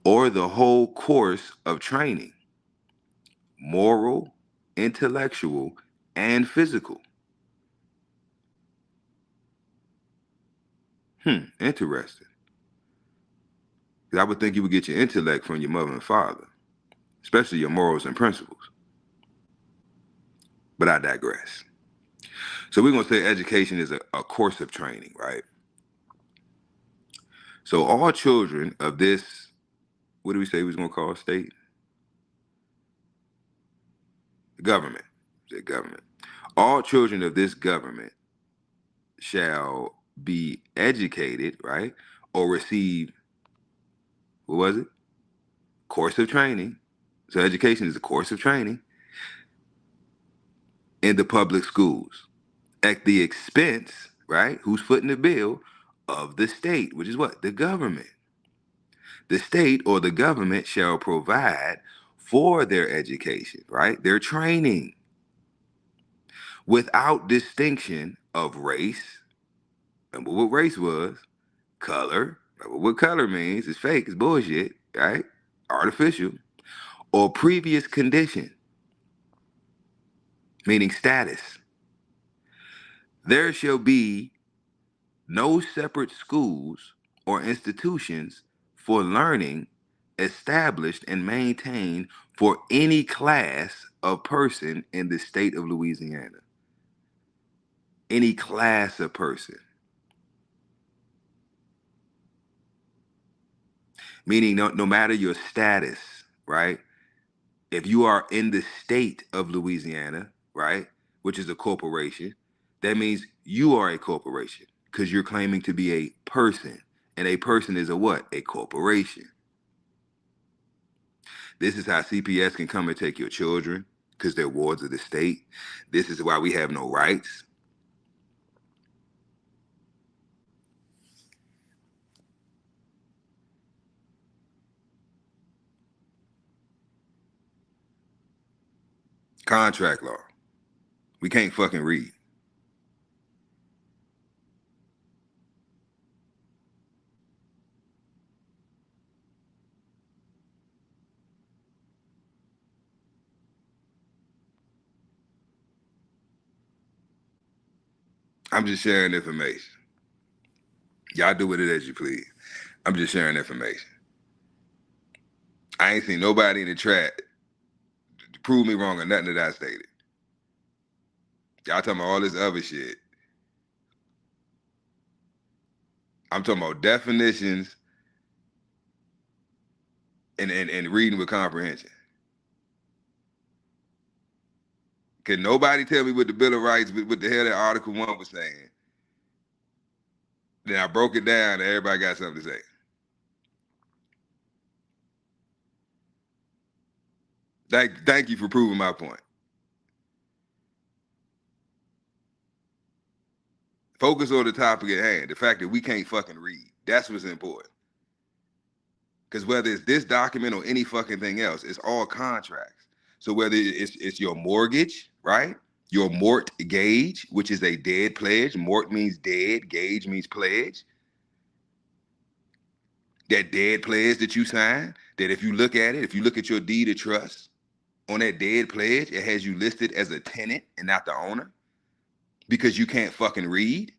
Speaker 2: or the whole course of training, moral, intellectual, and physical. Interesting. 'Cause I would think you would get your intellect from your mother and father, especially your morals and principles. But I digress. So we're going to say education is a course of training, right? So all children of this, what do we say we was going to call state? Government. The government. All children of this government shall be educated, right? Or receive, what was it? Course of training. So education is a course of training in the public schools at the expense, right? Who's footing the bill? Of the state, which is what? The government. The state or the government shall provide for their education, right? Their training without distinction of race. Remember what race was? Color. Remember what color means? It's fake, it's bullshit, right? Artificial. Or previous condition, meaning status. There shall be no separate schools or institutions for learning established and maintained for any class of person in the state of Louisiana. Any class of person. Meaning no matter your status, right? If you are in the state of Louisiana, right, which is a corporation, that means you are a corporation because you're claiming to be a person. And a person is a what? A corporation. This is how CPS can come and take your children because they're wards of the state. This is why we have no rights. Contract law. We can't fucking read. I'm just sharing information. Y'all do with it as you please. I'm just sharing information. I ain't seen nobody in the chat to prove me wrong on nothing that I stated. Y'all talking about all this other shit. I'm talking about definitions and reading with comprehension. Can nobody tell me what the Bill of Rights, what the hell that Article 1 was saying? Then I broke it down and everybody got something to say. Thank you for proving my point. Focus on the topic at hand, the fact that we can't fucking read. That's what's important. Because whether it's this document or any fucking thing else, it's all contracts. So whether it's your mortgage, right? Your mort gauge, which is a dead pledge. Mort means dead, gauge means pledge. That dead pledge that you sign, that if you look at it, if you look at your deed of trust, on that dead pledge, it has you listed as a tenant and not the owner because you can't fucking read.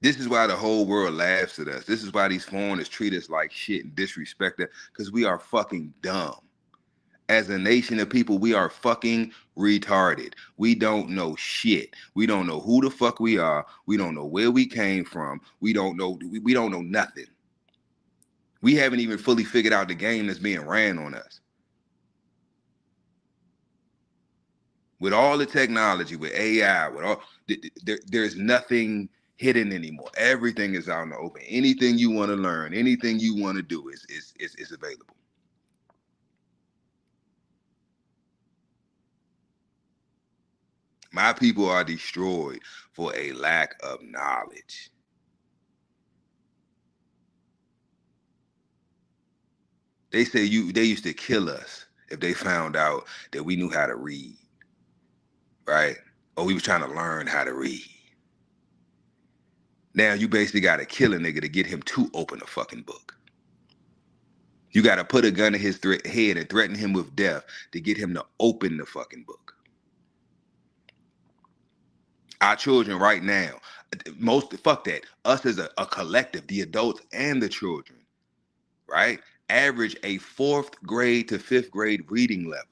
Speaker 2: This is why the whole world laughs at us. This is why these foreigners treat us like shit and disrespect us, because we are fucking dumb. As a nation of people, we are fucking retarded. We don't know shit. We don't know who the fuck we are. We don't know where we came from. We don't know nothing. We haven't even fully figured out the game that's being ran on us. With all the technology, with AI, with all, there's nothing hidden anymore. Everything is out in the open. Anything you want to learn, anything you want to do is available. My people are destroyed for a lack of knowledge. They say they used to kill us if they found out that we knew how to read, right? Or we was trying to learn how to read. Now you basically got to kill a nigga to get him to open a fucking book. You got to put a gun in his head and threaten him with death to get him to open the fucking book. Our children right now, fuck that. Us as a collective, the adults and the children, right? Average a 4th grade to 5th grade reading level.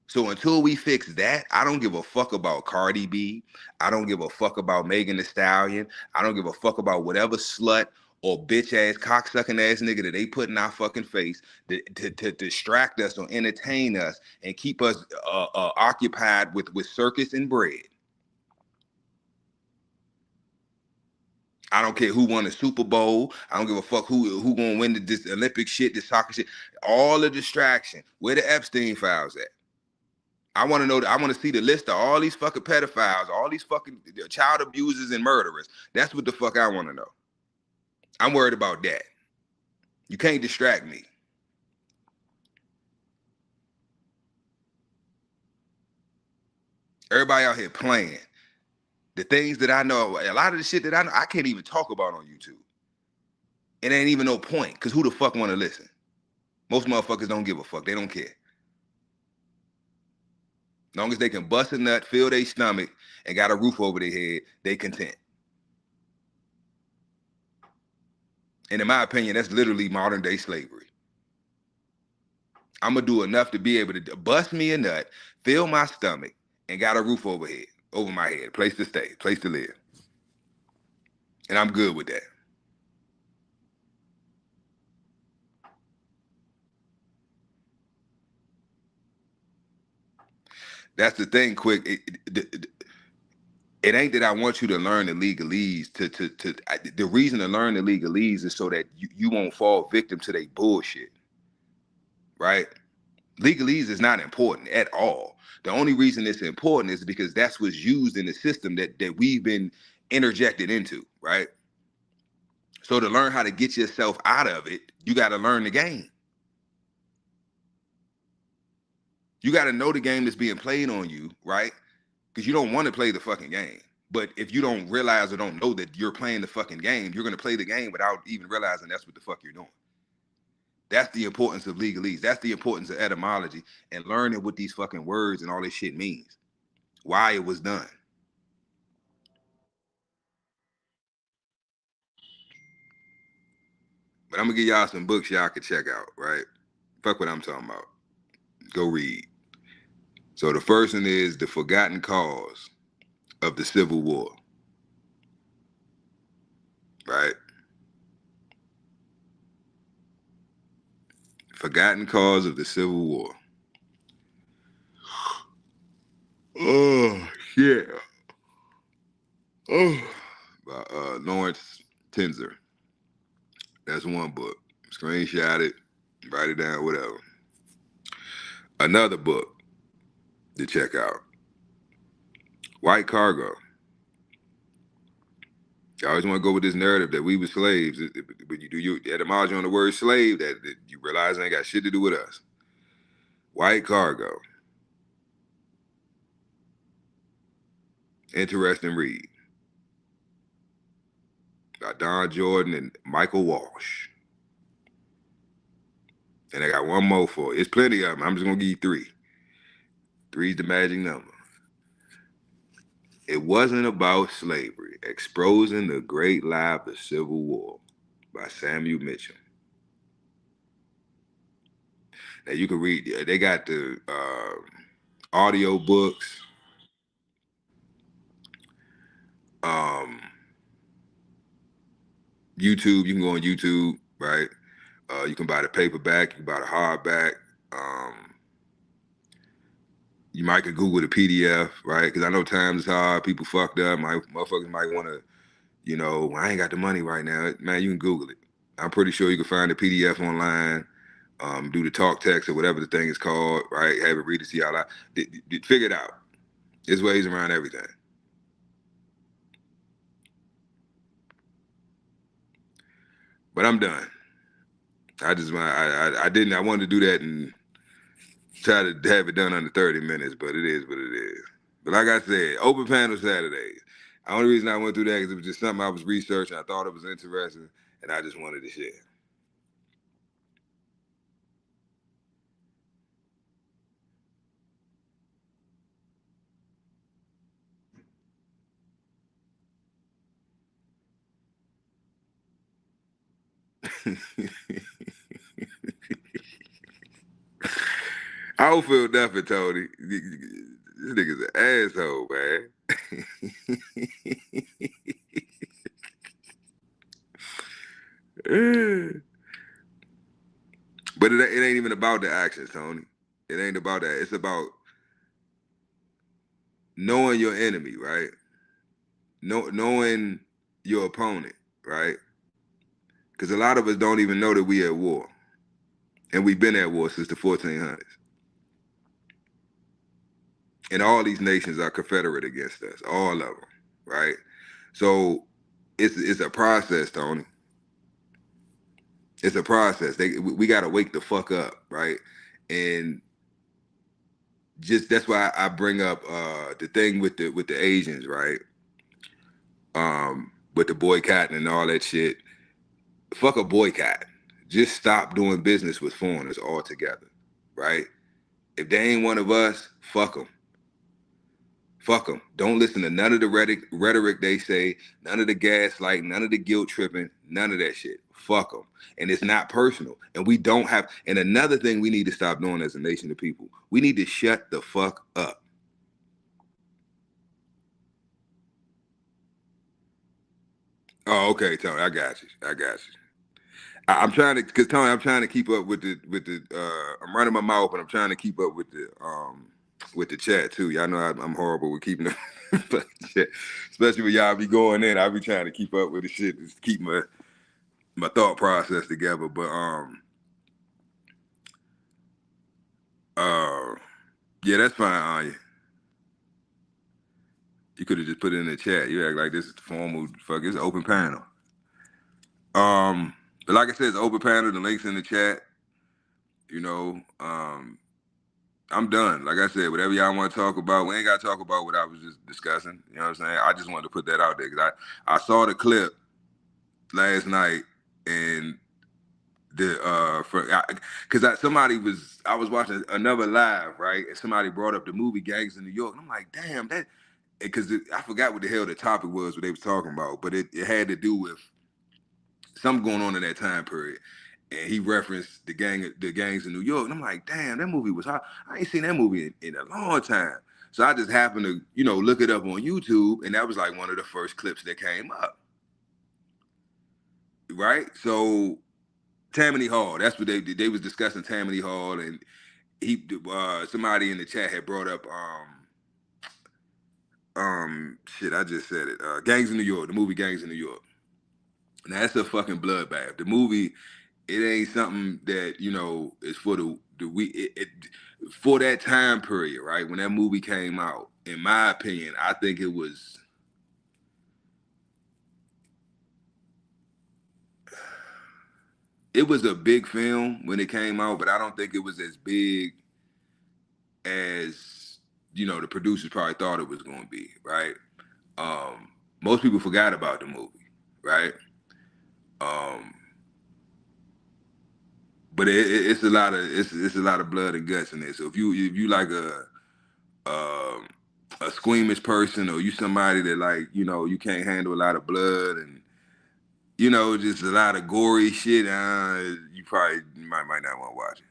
Speaker 2: So until we fix that, I don't give a fuck about Cardi B. I don't give a fuck about Megan Thee Stallion. I don't give a fuck about whatever slut or bitch ass cocksucking ass nigga that they put in our fucking face to distract us or entertain us and keep us occupied with circus and bread. I don't care who won the Super Bowl. I don't give a fuck who gonna win this Olympic shit, this soccer shit. All the distraction. Where the Epstein files at? I want to know. I want to see the list of all these fucking pedophiles, all these fucking child abusers and murderers. That's what the fuck I want to know. I'm worried about that. You can't distract me. Everybody out here playing. The things that I know, a lot of the shit that I know, I can't even talk about on YouTube. It ain't even no point, because who the fuck want to listen? Most motherfuckers don't give a fuck. They don't care. As long as they can bust a nut, fill their stomach, and got a roof over their head, they content. And in my opinion, that's literally modern day slavery. I'm gonna do enough to be able to bust me a nut, fill my stomach, and got a roof over my head, place to stay, place to live. And I'm good with that. That's the thing, Quick. It ain't that I want you to learn the legalese. The reason to learn the legalese is so that you won't fall victim to their bullshit, right? Legalese is not important at all. The only reason it's important is because that's what's used in the system that we've been interjected into, right? So to learn how to get yourself out of it, you got to learn the game. You got to know the game that's being played on you, right? Because you don't want to play the fucking game. But if you don't realize or don't know that you're playing the fucking game, you're going to play the game without even realizing that's what the fuck you're doing. That's the importance of legalese. That's the importance of etymology and learning what these fucking words and all this shit means. Why it was done. But I'm going to give y'all some books y'all can check out, right? Fuck what I'm talking about. Go read. So the first one is The Forgotten Cause of the Civil War. Right? Forgotten Cause of the Civil War. Oh, shit. Oh, by Lawrence Tenzer. That's one book. Screenshot it, write it down, whatever. Another book to check out. White Cargo. You always want to go with this narrative that we were slaves, but you do your etymology on the word slave that you realize it ain't got shit to do with us. White Cargo. Interesting read. By Don Jordan and Michael Walsh. And I got one more for you. It's plenty of them. I'm just going to give you 3. 3's the magic number. It Wasn't About Slavery, Exposing the Great Lie of the Civil War by Samuel Mitchell. Now you can read, they got the audio books. YouTube, you can go on YouTube, right? You can buy the paperback, you can buy the hardback. You might could Google the PDF, right? Because I know times is hard, people fucked up. Motherfuckers might want to, I ain't got the money right now. Man, you can Google it. I'm pretty sure you can find the PDF online, do the talk text or whatever the thing is called, right? Have it read it, see how I figure it out. There's ways around everything. But I'm done. I just I wanted to do that and try to have it done under 30 minutes, but it is what it is. But like I said, open panel Saturdays. The only reason I went through that is it was just something I was researching. I thought it was interesting, and I just wanted to share. I don't feel nothing, Tony. This nigga's an asshole, man. But it ain't even about the actions, Tony. It ain't about that. It's about knowing your enemy, right? Knowing your opponent, right? Because a lot of us don't even know that we at war. And we've been at war since the 1400s. And all these nations are confederate against us, all of them, right? So it's a process, Tony. It's a process. We got to wake the fuck up, right? And just that's why I bring up the thing with the Asians, right? With the boycotting and all that shit. Fuck a boycott. Just stop doing business with foreigners altogether, right? If they ain't one of us, fuck them. Fuck them. Don't listen to none of the rhetoric they say, none of the gaslight, none of the guilt tripping, none of that shit. Fuck them. And it's not personal. And we don't have, and another thing we need to stop doing as a nation of people, we need to shut the fuck up. Oh, okay, Tony, I got you. I'm trying to, cause Tony, I'm trying to keep up with the. I'm running my mouth, and I'm trying to keep up with the chat too. Y'all know I'm horrible with keeping the chat, especially when y'all be going in. I be trying to keep up with the shit, just keep my thought process together. But yeah, that's fine, Anya. You could have just put it in the chat. You act like this is the formal fuck. It's an open panel. But like I said, it's an open panel. The links in the chat. You know, I'm done. Like I said, whatever y'all want to talk about, we ain't got to talk about what I was just discussing. You know what I'm saying? I just wanted to put that out there because I saw the clip last night and I was watching another live, right? And somebody brought up the movie Gangs in New York. And I'm like, damn, that, because I forgot what the hell the topic was, what they was talking about, but it had to do with something going on in that time period. And he referenced the gangs in New York. And I'm like, damn, that movie was hot. I ain't seen that movie in a long time. So I just happened to, look it up on YouTube, and that was like one of the first clips that came up. Right? So Tammany Hall, that's what they was discussing Tammany Hall, and somebody in the chat had brought up shit, I just said it. Gangs in New York, the movie Gangs in New York. Now that's a fucking bloodbath. The movie, it ain't something that is for for that time period, right? When that movie came out, in my opinion, I think it was a big film when it came out, but I don't think it was as big as the producers probably thought it was going to be, right? Most people forgot about the movie, right? But it's a lot of blood and guts in there. So if you like a squeamish person, or you somebody that like you can't handle a lot of blood and just a lot of gory shit, you probably might not want to watch it.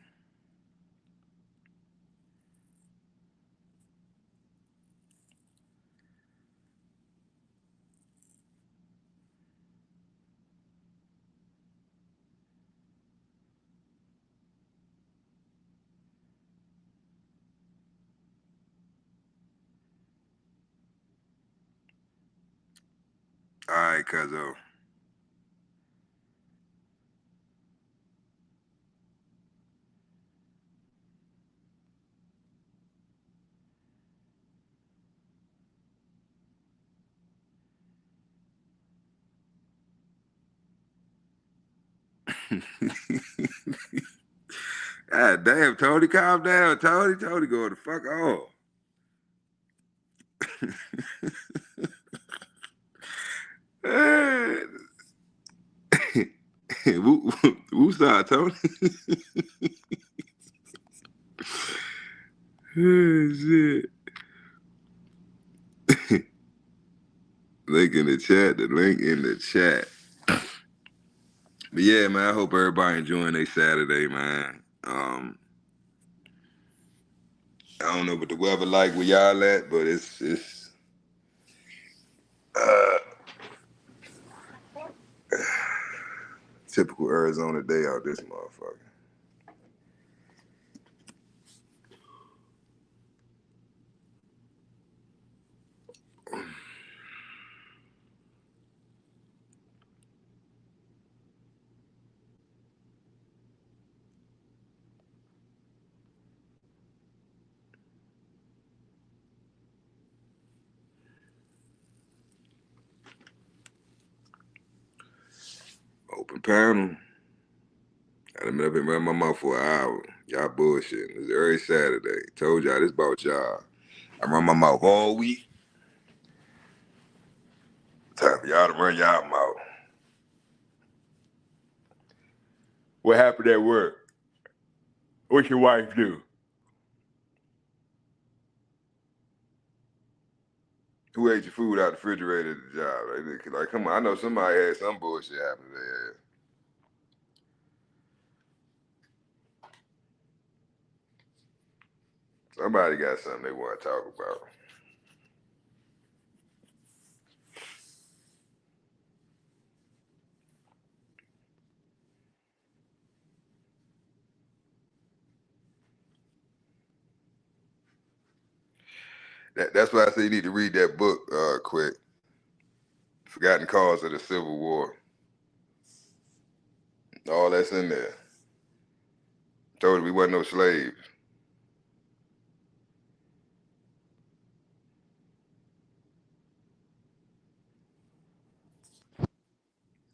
Speaker 2: All right, cuzzo. God damn, Tony, calm down, Tony. Tony going the fuck off. Woo side, Tony. Oh, shit. Link in the chat. The link in the chat. But yeah, man, I hope everybody enjoying their Saturday, man. I don't know what the weather like where y'all at, but it's typical Arizona day out this motherfucker. Open panel. I done been up and ran my mouth for an hour. Y'all bullshitting. It's early Saturday. Told y'all this about y'all. I run my mouth all week. Time for y'all to run y'all mouth. What happened at work? What your wife do? Who ate your food out the refrigerator at the job? Like, come on. I know somebody had some bullshit happen to their ass. Somebody got something they want to talk about. That's why I say you need to read that book quick. Forgotten Cause of the Civil War. All that's in there. Told you we wasn't no slaves.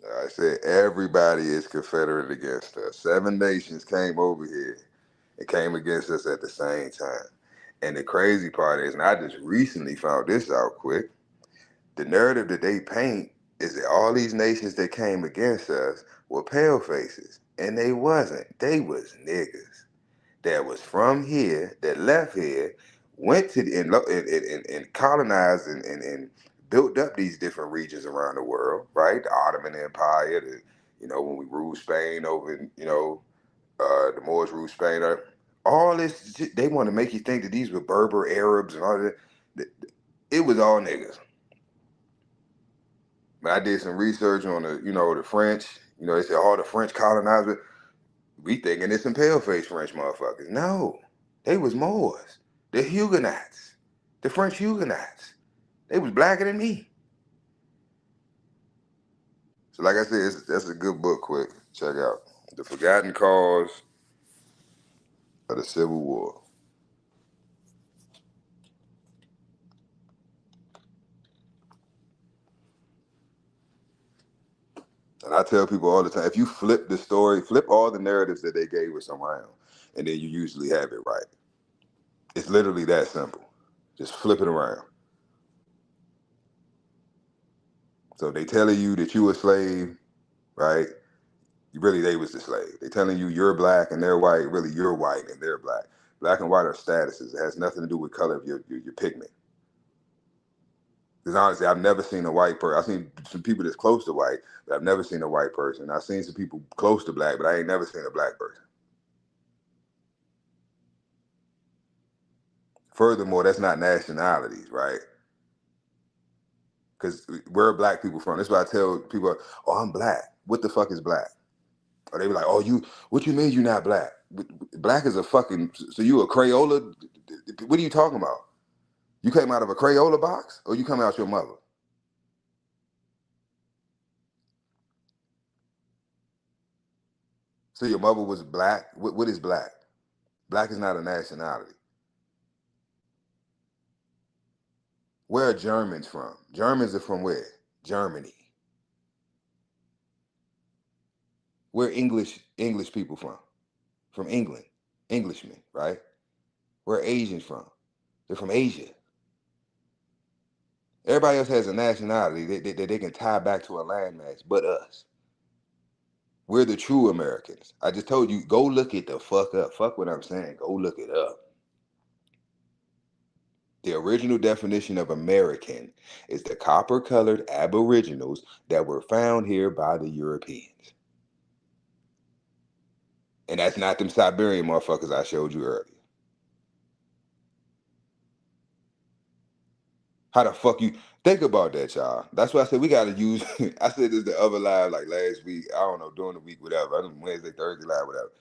Speaker 2: I said everybody is Confederate against us. 7 nations came over here and came against us at the same time. And the crazy part is, and I just recently found this out quick, the narrative that they paint is that all these nations that came against us were pale faces. And they wasn't. They was niggas that was from here, that left here, went to and colonized and built up these different regions around the world, right? The Ottoman Empire, when we ruled Spain over, the Moors ruled Spain. All this, they want to make you think that these were Berber Arabs and all that. It was all niggas. But I did some research on the French. They said all the French colonizers. We thinking it's some pale-faced French motherfuckers. No, they was Moors. The Huguenots. The French Huguenots. They was blacker than me. So like I said, that's a good book, quick. Check out. The Forgotten Cause of the Civil War. And I tell people all the time, if you flip the story, flip all the narratives that they gave us around, and then you usually have it right. It's literally that simple. Just flip it around. So they telling you that you a slave, right? Really, they was the slave. They telling you you're black and they're white. Really, you're white and they're black. Black and white are statuses. It has nothing to do with color of your pigment. Because honestly, I've never seen a white person. I've seen some people that's close to white, but I've never seen a white person. I've seen some people close to black, but I ain't never seen a black person. Furthermore, that's not nationalities, right? Because where are black people from? That's why I tell people, oh, I'm black. What the fuck is black? Or they be like, oh, what you mean you not black? Black is a fucking, so you a Crayola? What are you talking about? You came out of a Crayola box or you come out your mother? So your mother was black? What is black? Black is not a nationality. Where are Germans from? Germans are from where? Germany. Where English people from? From England. Englishmen, right? Where Asians from? They're from Asia. Everybody else has a nationality that they can tie back to a landmass, but us. We're the true Americans. I just told you, go look it the fuck up. Fuck what I'm saying. Go look it up. The original definition of American is the copper-colored aboriginals that were found here by the Europeans. And that's not them Siberian motherfuckers I showed you earlier. How the fuck you think about that, y'all? That's why I said we gotta use. I said this the other live like last week. I don't know, during the week, whatever. I don't know, Wednesday, Thursday live, whatever.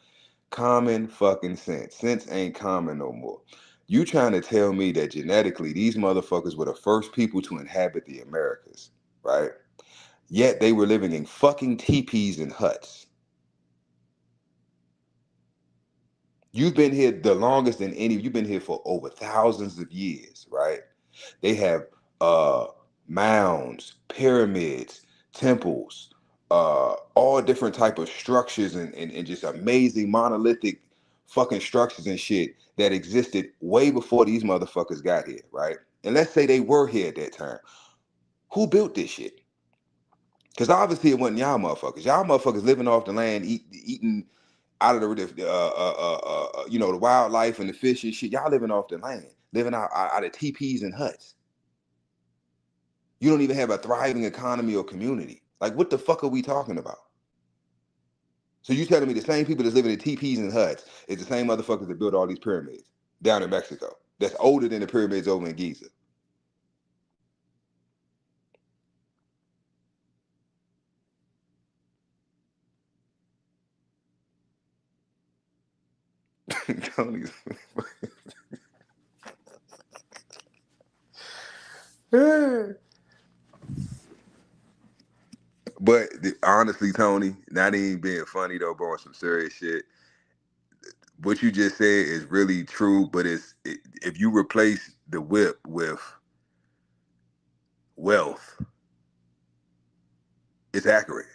Speaker 2: Common fucking sense. Sense ain't common no more. You trying to tell me that genetically these motherfuckers were the first people to inhabit the Americas, right? Yet they were living in fucking teepees and huts. You've been here the longest than any. You've been here for over thousands of years, right? They have mounds, pyramids, temples, all different type of structures and just amazing monolithic fucking structures and shit that existed way before these motherfuckers got here, right? And let's say they were here at that time. Who built this shit? Because obviously it wasn't y'all motherfuckers. Y'all motherfuckers living off the land, eating out of the you know, the wildlife and the fish and shit. Y'all living off the land, living out of teepees and huts. You don't even have a thriving economy or community. Like, what the fuck are we talking about? So you telling me the same people that's living in teepees and huts is the same motherfuckers that built all these pyramids down in Mexico that's older than the pyramids over in Giza? Tony's But honestly, Tony, not even being funny though, bro, on some serious shit. What you just said is really true, but if you replace the whip with wealth, it's accurate.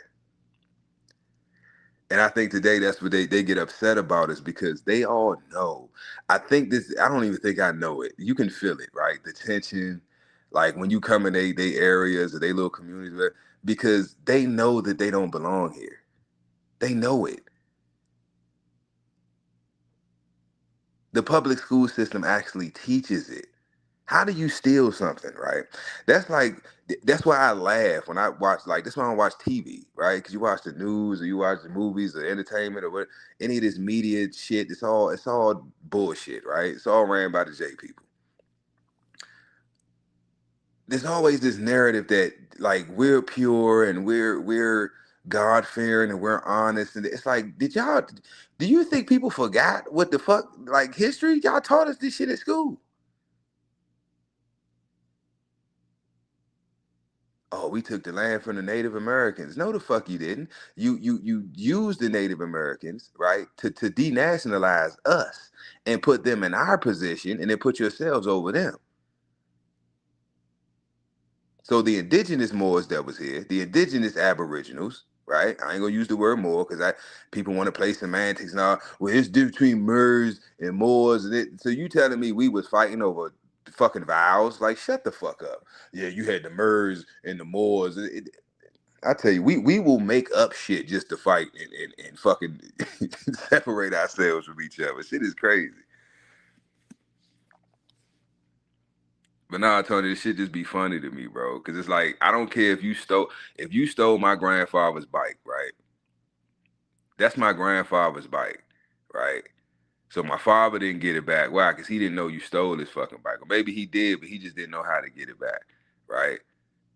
Speaker 2: And I think today that's what they get upset about, is because they all know. I don't even think I know it. You can feel it, right? The tension, like when you come in they areas or they little communities, because they know that they don't belong here. They know it. The public school system actually teaches it. How do you steal something, right? That's why I laugh when I watch, like, that's why I don't watch TV, right? Because you watch the news or you watch the movies or entertainment or what, any of this media shit, it's all bullshit, right? It's all ran by the J people. There's always this narrative that, like, we're pure and we're God-fearing and we're honest. And it's like, do you think people forgot what the fuck, like, history? Y'all taught us this shit at school. Oh, we took the land from the Native Americans. No, the fuck you didn't. You used the Native Americans, right, to denationalize us and put them in our position, and then put yourselves over them. So the indigenous Moors that was here, the indigenous Aboriginals, right? I ain't gonna use the word Moor because people want to play semantics now. Well, it's difference between Moors and Moors, so you telling me we was fighting over fucking vows? Like, shut the fuck up. Yeah, you had the Moors and the Moors. I tell you, we will make up shit just to fight and fucking separate ourselves from each other. Shit is crazy. But nah, Tony, this shit just be funny to me, bro. Cause it's like, I don't care if you stole my grandfather's bike, right? That's my grandfather's bike, right? So my father didn't get it back. Why? Cause he didn't know you stole his fucking bike. Or maybe he did, but he just didn't know how to get it back, right?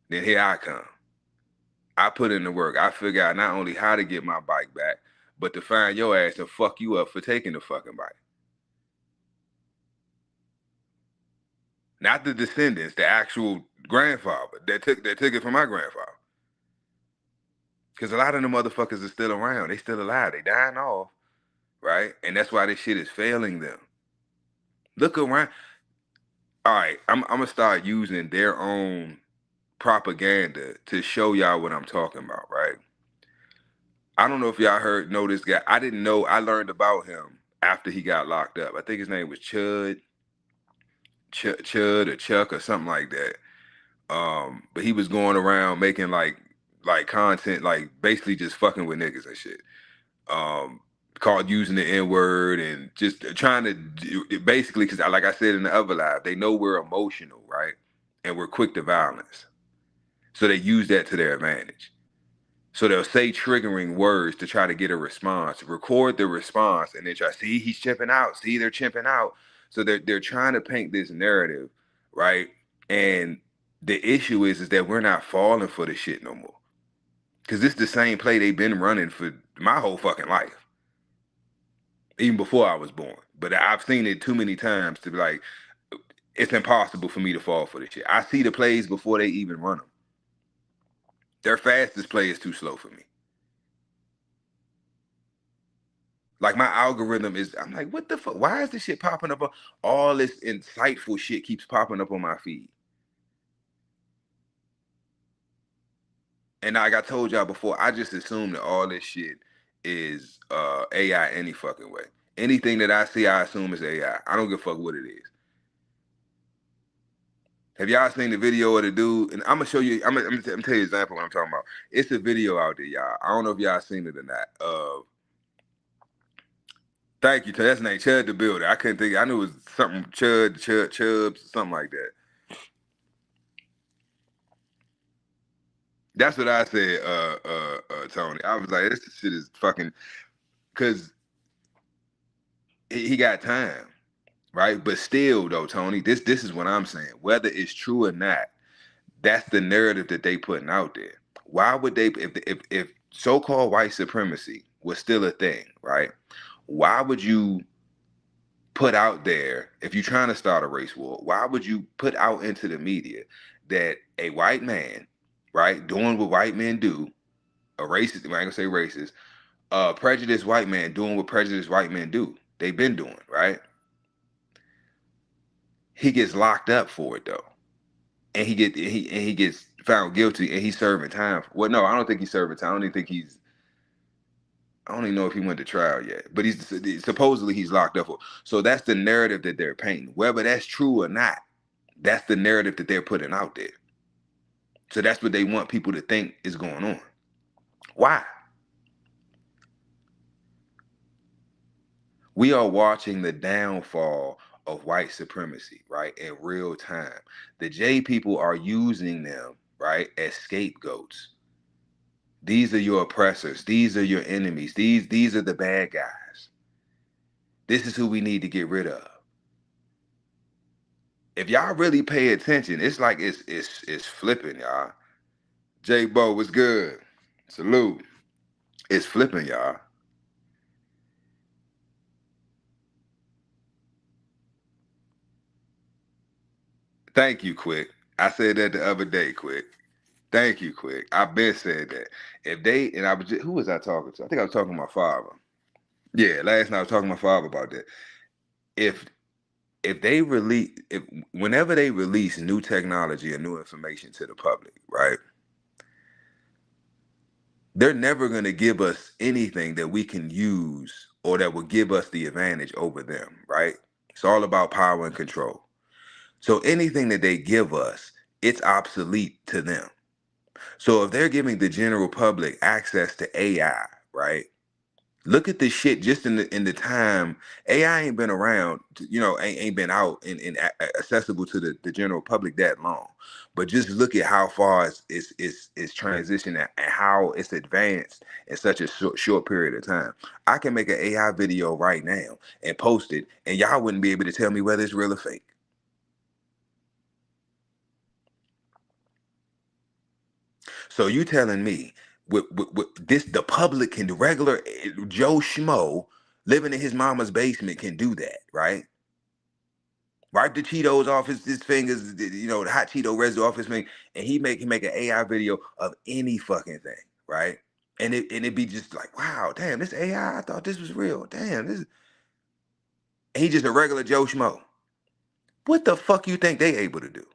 Speaker 2: Then here I come. I put in the work. I figure out not only how to get my bike back, but to find your ass and fuck you up for taking the fucking bike. Not the descendants, the actual grandfather that took it from my grandfather. Because a lot of them motherfuckers are still around. They still alive. They dying off, right? And that's why this shit is failing them. Look around. All right, I'm gonna start using their own propaganda to show y'all what I'm talking about, right? I don't know if y'all know this guy. I didn't know. I learned about him after he got locked up. I think his name was Chud or Chuck or something like that. But he was going around making like content, like basically just fucking with niggas and shit. Called using the N-word and just trying to basically, because like I said in the other live, they know we're emotional, right? And we're quick to violence. So they use that to their advantage. So they'll say triggering words to try to get a response, record the response, and then try, see, he's chimping out. See, they're chimping out. So they're trying to paint this narrative, right? And the issue is that we're not falling for the shit no more. Because it's the same play they've been running for my whole fucking life. Even before I was born. But I've seen it too many times to be like, it's impossible for me to fall for this shit. I see the plays before they even run them. Their fastest play is too slow for me. Like my algorithm is, I'm like, what the fuck? Why is this shit popping up? All this insightful shit keeps popping up on my feed. And like I told y'all before, I just assume that all this shit is AI any fucking way. Anything that I see, I assume is AI. I don't give a fuck what it is. Have y'all seen the video of the dude? And I'm gonna show you. I'm gonna tell you an example of what I'm talking about. It's a video out there, y'all. I don't know if y'all seen it or not. Thank you. That's name Chud the Builder. I couldn't think. I knew it was something Chubbs, something like that. That's what I said, Tony. I was like, this shit is fucking, because he got time, right? But still, though, Tony, this is what I'm saying. Whether it's true or not, that's the narrative that they putting out there. Why would they, if so-called white supremacy was still a thing, right? Why would you put out there, if you're trying to start a race war, why would you put out into the media that a white man, right, doing what white men do, a racist, I ain't gonna say racist, a prejudiced white man doing what prejudiced white men do, they've been doing, right? He gets locked up for it though. And he gets found guilty and he's serving time. Well, no, I don't think he's serving time. I don't even know if he went to trial yet, but supposedly he's locked up for. So that's the narrative that they're painting. Whether that's true or not, that's the narrative that they're putting out there. So that's what they want people to think is going on. Why? We are watching the downfall of white supremacy, right, in real time. The J people are using them, right, as scapegoats. These are your oppressors. These are your enemies. These are the bad guys. This is who we need to get rid of. If y'all really pay attention, it's like it's flipping, y'all. J Bo, what's good? Salute. It's flipping, y'all. Thank you, Quick. I said that the other day, Quick. Thank you, Quick. I've been said that. If they, and I was just, who was I talking to? I think I was talking to my father. Yeah, last night I was talking to my father about that. If they release, whenever they release new technology and new information to the public, right? They're never going to give us anything that we can use or that will give us the advantage over them, right? It's all about power and control. So anything that they give us, it's obsolete to them. So if they're giving the general public access to AI, right? Look at the shit just in the time. AI ain't been around, ain't been out and accessible to the general public that long. But just look at how far it's transitioned and how it's advanced in such a short period of time. I can make an AI video right now and post it, and y'all wouldn't be able to tell me whether it's real or fake. So you telling me with this, the public can, the regular Joe Schmo living in his mama's basement can do that, right? Wipe the Cheetos off his fingers, the hot Cheeto residue off his finger, and he can make an AI video of any fucking thing, right? And it'd be just like, wow, damn, this AI, I thought this was real. Damn, this is, and he just a regular Joe Schmo. What the fuck you think they able to do?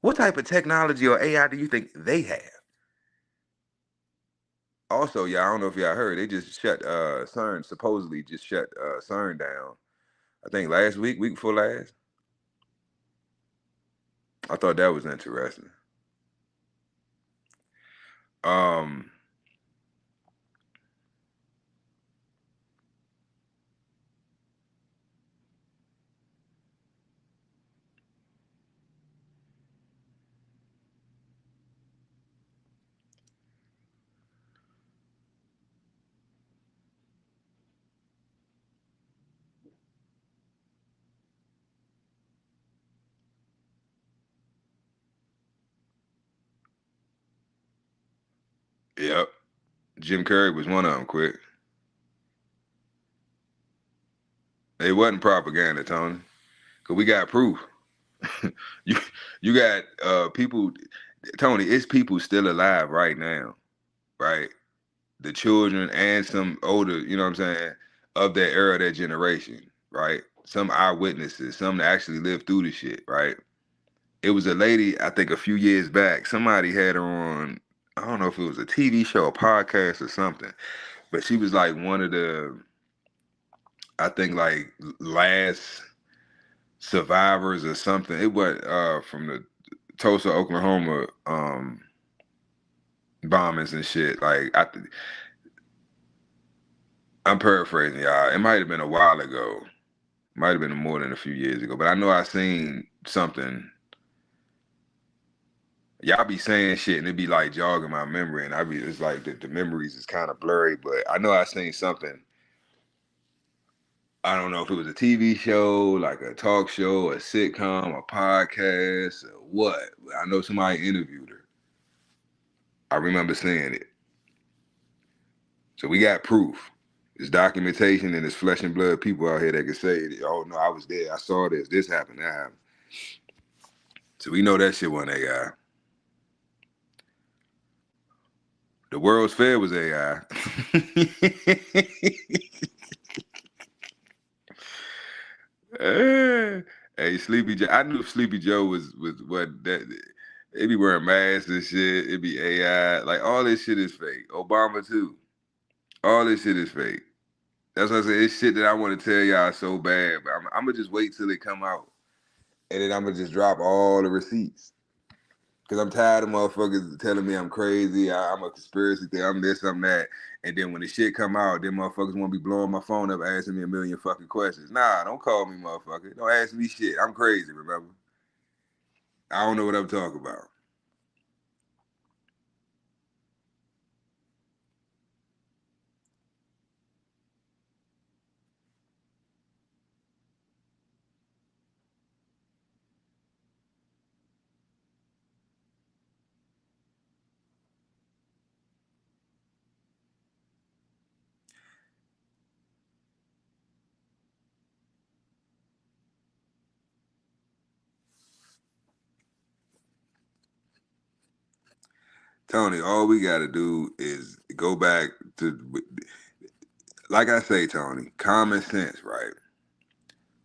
Speaker 2: What type of technology or AI do you think they have? Also, y'all, I don't know if y'all heard, they just shut CERN, supposedly just shut CERN down. I think last week before last. I thought that was interesting. Yep. Jim Carrey was one of them, quick. It wasn't propaganda, Tony, because we got proof. you got people, Tony, it's people still alive right now, right? The children and some older, you know what I'm saying, of that era, that generation, right? Some eyewitnesses, some that actually lived through the shit, right? It was a lady, I think a few years back, somebody had her on, I don't know if it was a TV show, a podcast or something, but she was like one of the, I think like last survivors or something. It was from the Tulsa, Oklahoma bombings and shit. Like I'm paraphrasing, y'all. It might have been a while ago. Might have been more than a few years ago. But I know I seen something. Y'all be saying shit and it be like jogging my memory, and it's like the memories is kind of blurry. But I know I seen something. I don't know if it was a TV show, like a talk show, a sitcom, a podcast, or what. I know somebody interviewed her. I remember seeing it. So we got proof. There's documentation and there's flesh and blood people out here that can say, oh no, I was there, I saw this happened, that happened. So we know that shit wasn't AI. The World's Fair was AI. Hey, Sleepy Joe. I knew Sleepy Joe was what that. They be wearing masks and shit. It be AI. Like all this shit is fake. Obama too. All this shit is fake. That's what I say. It's shit that I want to tell y'all so bad, but I'm gonna just wait till it come out, and then I'm gonna just drop all the receipts. Cause I'm tired of motherfuckers telling me I'm crazy. I'm a conspiracy theory. I'm this, I'm that. And then when the shit come out, then motherfuckers want to be blowing my phone up, asking me a million fucking questions. Nah, don't call me motherfucker. Don't ask me shit. I'm crazy. Remember? I don't know what I'm talking about. Tony, all we got to do is go back to, like I say, Tony, common sense, right?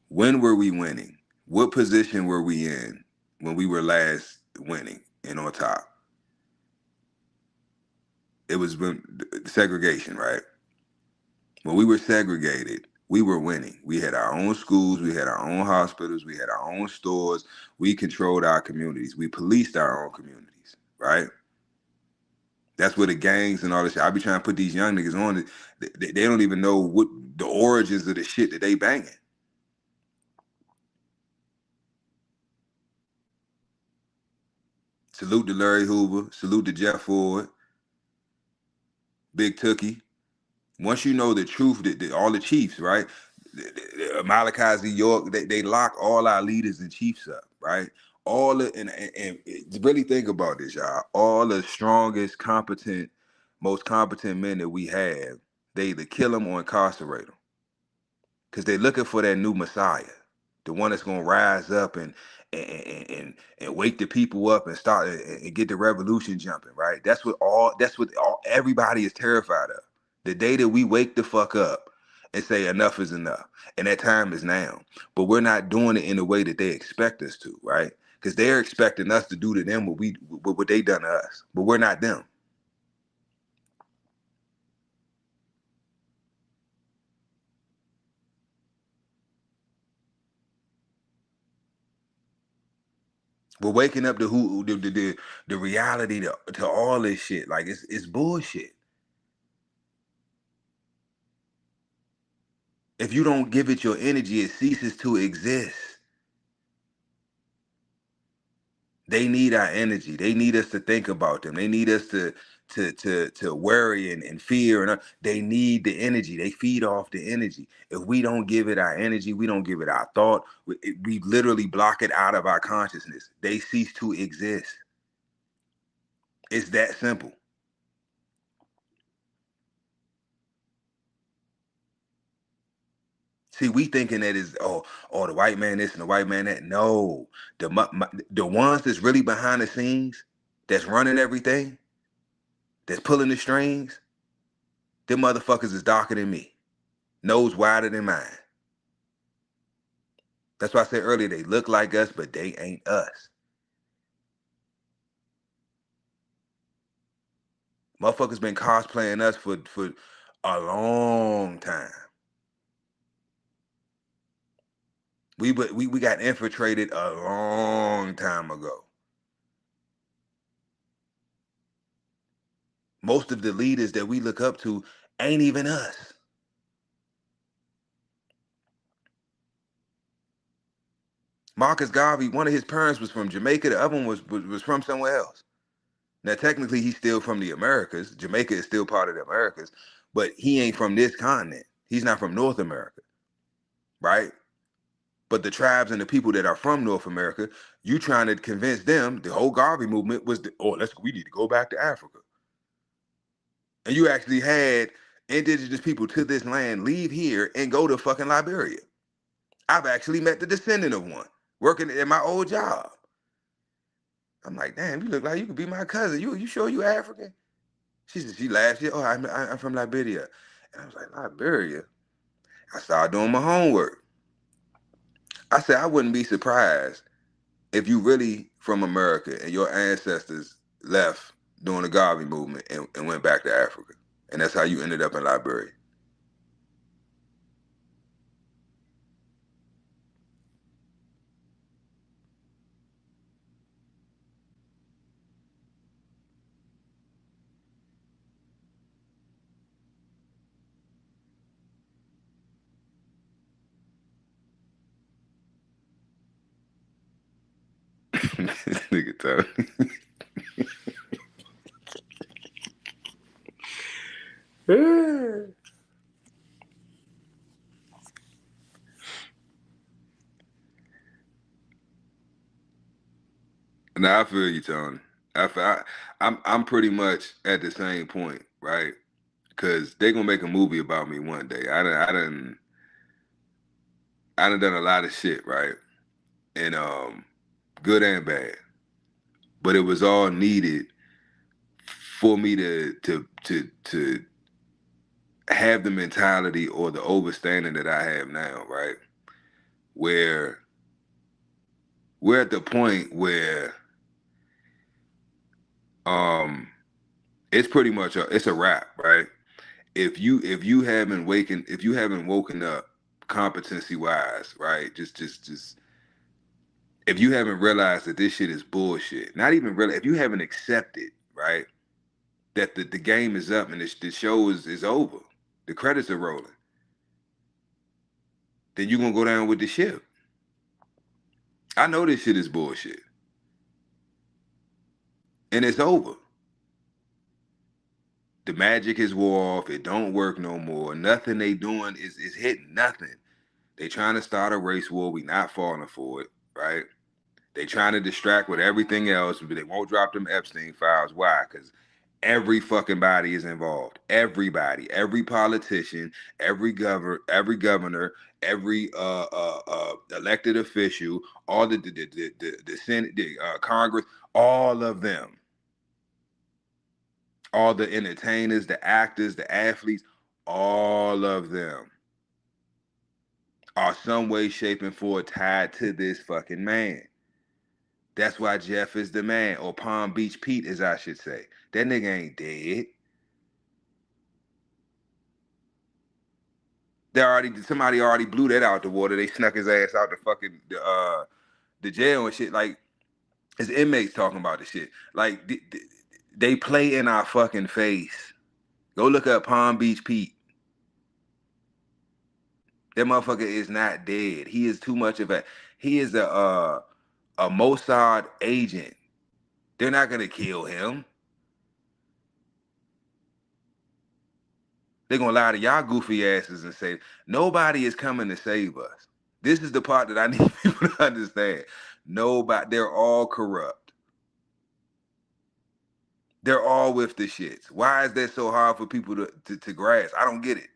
Speaker 2: When were we winning? What position were we in when we were last winning and on top? It was when segregation, right? When we were segregated, we were winning. We had our own schools, we had our own hospitals, we had our own stores. We controlled our communities. We policed our own communities, right? That's where the gangs and all this shit. I be trying to put these young niggas on it. They don't even know what the origins of the shit that they banging. Salute to Larry Hoover. Salute to Jeff Ford. Big Tookie. Once you know the truth, all the chiefs, right? Malachi Z. York, they lock all our leaders and chiefs up, right? All the, and really think about this, y'all. All the strongest, most competent men that we have, they either kill them or incarcerate them. Because they're looking for that new Messiah, the one that's gonna rise up and wake the people up and start and get the revolution jumping, right? That's what everybody is terrified of. The day that we wake the fuck up and say enough is enough, and that time is now. But we're not doing it in the way that they expect us to, right? Because they're expecting us to do to them what they done to us, but we're not them. We're waking up to the reality to all this shit. Like it's bullshit. If you don't give it your energy, it ceases to exist. They need our energy. They need us to think about them. They need us to worry and fear. And they need the energy. They feed off the energy. If we don't give it our energy, we don't give it our thought. We literally block it out of our consciousness. They cease to exist. It's that simple. See, we thinking that is the white man this and the white man that. No, the ones that's really behind the scenes, that's running everything, that's pulling the strings, them motherfuckers is darker than me, nose wider than mine. That's why I said earlier they look like us, but they ain't us. Motherfuckers been cosplaying us for a long time. We got infiltrated a long time ago. Most of the leaders that we look up to ain't even us. Marcus Garvey, one of his parents was from Jamaica. The other one was from somewhere else. Now, technically, he's still from the Americas. Jamaica is still part of the Americas, but he ain't from this continent. He's not from North America, right? But the tribes and the people that are from North America, you trying to convince them, the whole Garvey movement was, we need to go back to Africa. And you actually had indigenous people to this land leave here and go to fucking Liberia. I've actually met the descendant of one working at my old job. I'm like, damn, you look like you could be my cousin. You sure you African? She said, she laughed. She said, I'm from Liberia. And I was like, Liberia? I started doing my homework. I said, I wouldn't be surprised if you really from America and your ancestors left during the Garvey movement and went back to Africa. And that's how you ended up in Liberia. This nigga Tony. Now I feel you, Tony. I'm pretty much at the same point, right? Because they're gonna make a movie about me one day. I done done a lot of shit, right? And good and bad. But it was all needed for me to have the mentality or the overstanding that I have now, right? Where we're at the point where it's pretty much it's a wrap, right? If you haven't woken up competency wise, right? Just if you haven't realized that this shit is bullshit, not even really, if you haven't accepted, right, that the game is up and the show is over, the credits are rolling, then you're gonna go down with the ship. I know this shit is bullshit. And it's over. The magic is wore off. It don't work no more. Nothing they doing is hitting. Nothing. They trying to start a race war. We not falling for it, right? They trying to distract with everything else, but they won't drop them Epstein files. Why? Because every fucking body is involved. Everybody, every politician, every governor, every elected official, all the Senate, the Congress, all of them, all the entertainers, the actors, the athletes, all of them are some way, shape, and form tied to this fucking man. That's why Jeff is the man, or Palm Beach Pete, as I should say. That nigga ain't dead. Somebody already blew that out the water. They snuck his ass out the fucking the jail and shit. Like, It's inmates talking about the shit. Like, they play in our fucking face. Go look up Palm Beach Pete. That motherfucker is not dead. He is too much of a. He is a Mossad agent. They're not gonna kill him. They're gonna lie to y'all goofy asses and say nobody is coming to save us. This is the part that I need people to understand. Nobody. They're all corrupt. They're all with the shits. Why is that so hard for people to grasp? I don't get it.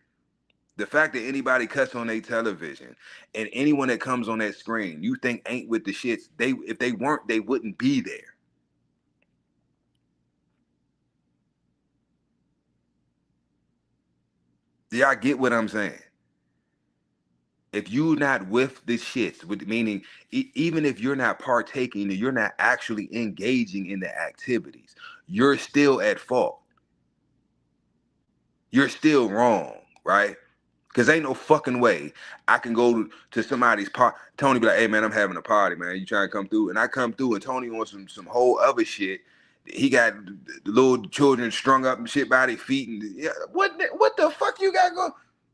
Speaker 2: The fact that anybody cuts on their television and anyone that comes on that screen, you think ain't with the shits, if they weren't, they wouldn't be there. Do y'all get what I'm saying? If you're not with the shits, meaning even if you're not partaking and you're not actually engaging in the activities, you're still at fault. You're still wrong, right? Because ain't no fucking way I can go to somebody's party. Tony be like, hey, man, I'm having a party, man. You trying to come through? And I come through and Tony wants some whole other shit. He got the little children strung up and shit by their feet. And yeah, what the fuck you got going?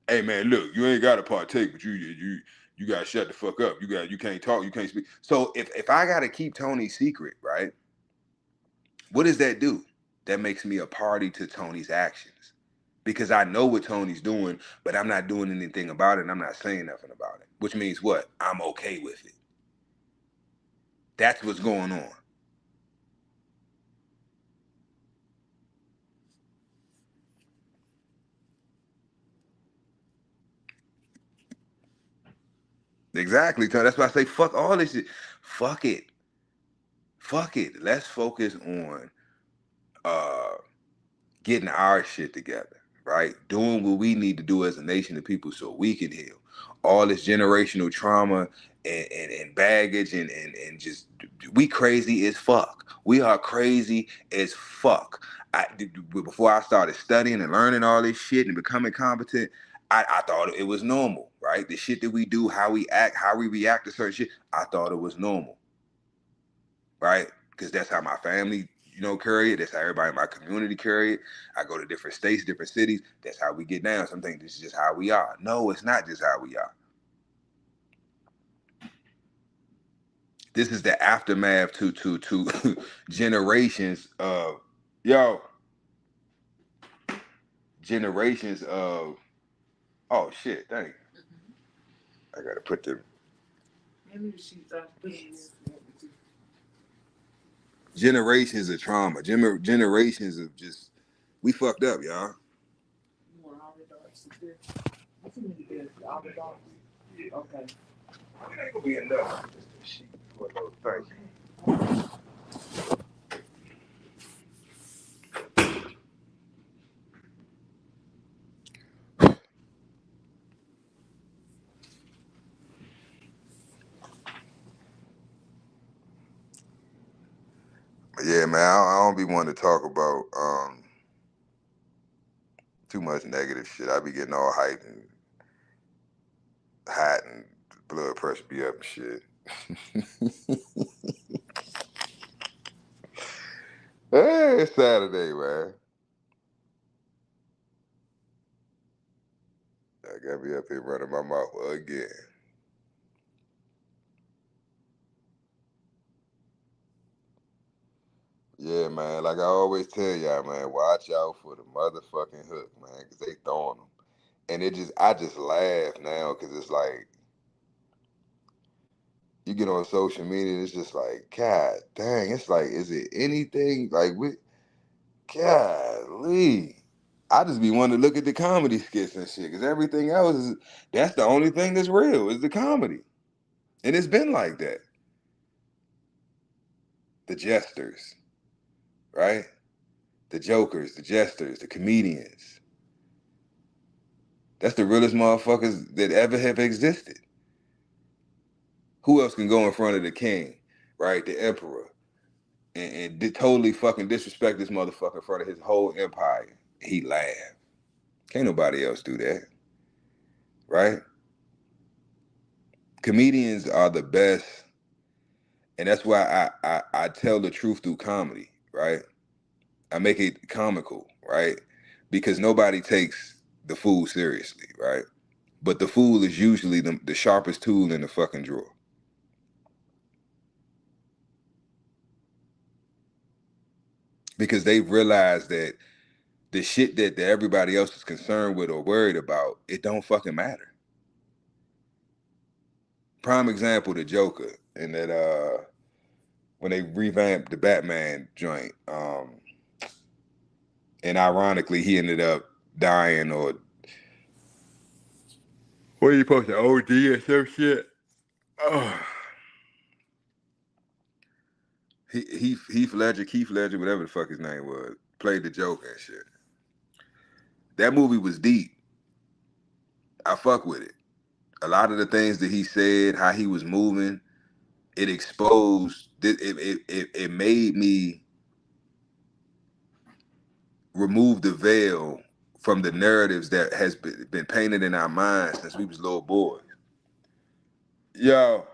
Speaker 2: Hey, man, look, you ain't got to partake, but you got to shut the fuck up. You can't talk. You can't speak. So if I got to keep Tony's secret, right, what does that do? That makes me a party to Tony's actions. Because I know what Tony's doing, but I'm not doing anything about it, and I'm not saying nothing about it. Which means what? I'm okay with it. That's what's going on. Exactly, Tony. That's why I say fuck all this shit. Fuck it. Fuck it. Let's focus on getting our shit together, right? Doing what we need to do as a nation of people so we can heal. All this generational trauma and baggage and just, we crazy as fuck. We are crazy as fuck. Before I started studying and learning all this shit and becoming competent, I thought it was normal, right? The shit that we do, how we act, how we react to certain shit, I thought it was normal, right? Because that's how my family, carry it. That's how everybody in my community carry it. I go to different states, different cities. That's how we get down. Some think this is just how we are. No, it's not just how we are. This is the aftermath to generations of generations of oh shit, dang. I gotta put them. Generations of trauma, generations of just, we fucked up, y'all. Okay. It ain't gonna be enough. Thank you. Yeah, man, I don't be wanting to talk about too much negative shit. I be getting all hyped and hot and blood pressure be up and shit. Hey, it's Saturday, man. I gotta be up here running my mouth again. Yeah, man, like I always tell y'all, man, watch out for the motherfucking hook, man, because they throwing them. And I just laugh now because it's like, you get on social media and it's just like, God dang, it's like, is it anything? Like, golly. I just be wanting to look at the comedy skits and shit because everything else that's the only thing that's real is the comedy. And it's been like that. The jesters, right? The jokers, the jesters, the comedians. That's the realest motherfuckers that ever have existed. Who else can go in front of the king, right? The emperor, and totally fucking disrespect this motherfucker in front of his whole empire? He laughed. Can't nobody else do that, right? Comedians are the best And that's why I tell the truth through comedy, right? I make it comical, right? Because nobody takes the fool seriously, right? But the fool is usually the sharpest tool in the fucking drawer. Because they've realized that the shit that everybody else is concerned with or worried about, it don't fucking matter. Prime example, the Joker, and that when they revamped the Batman joint, and ironically he ended up dying, or what are you supposed to OD or some shit? Oh. Keith Ledger, whatever the fuck his name was, played the Joker and shit. That movie was deep. I fuck with it. A lot of the things that he said, how he was moving, it exposed. It made me remove the veil from the narratives that has been painted in our minds since we was little boys. Yo,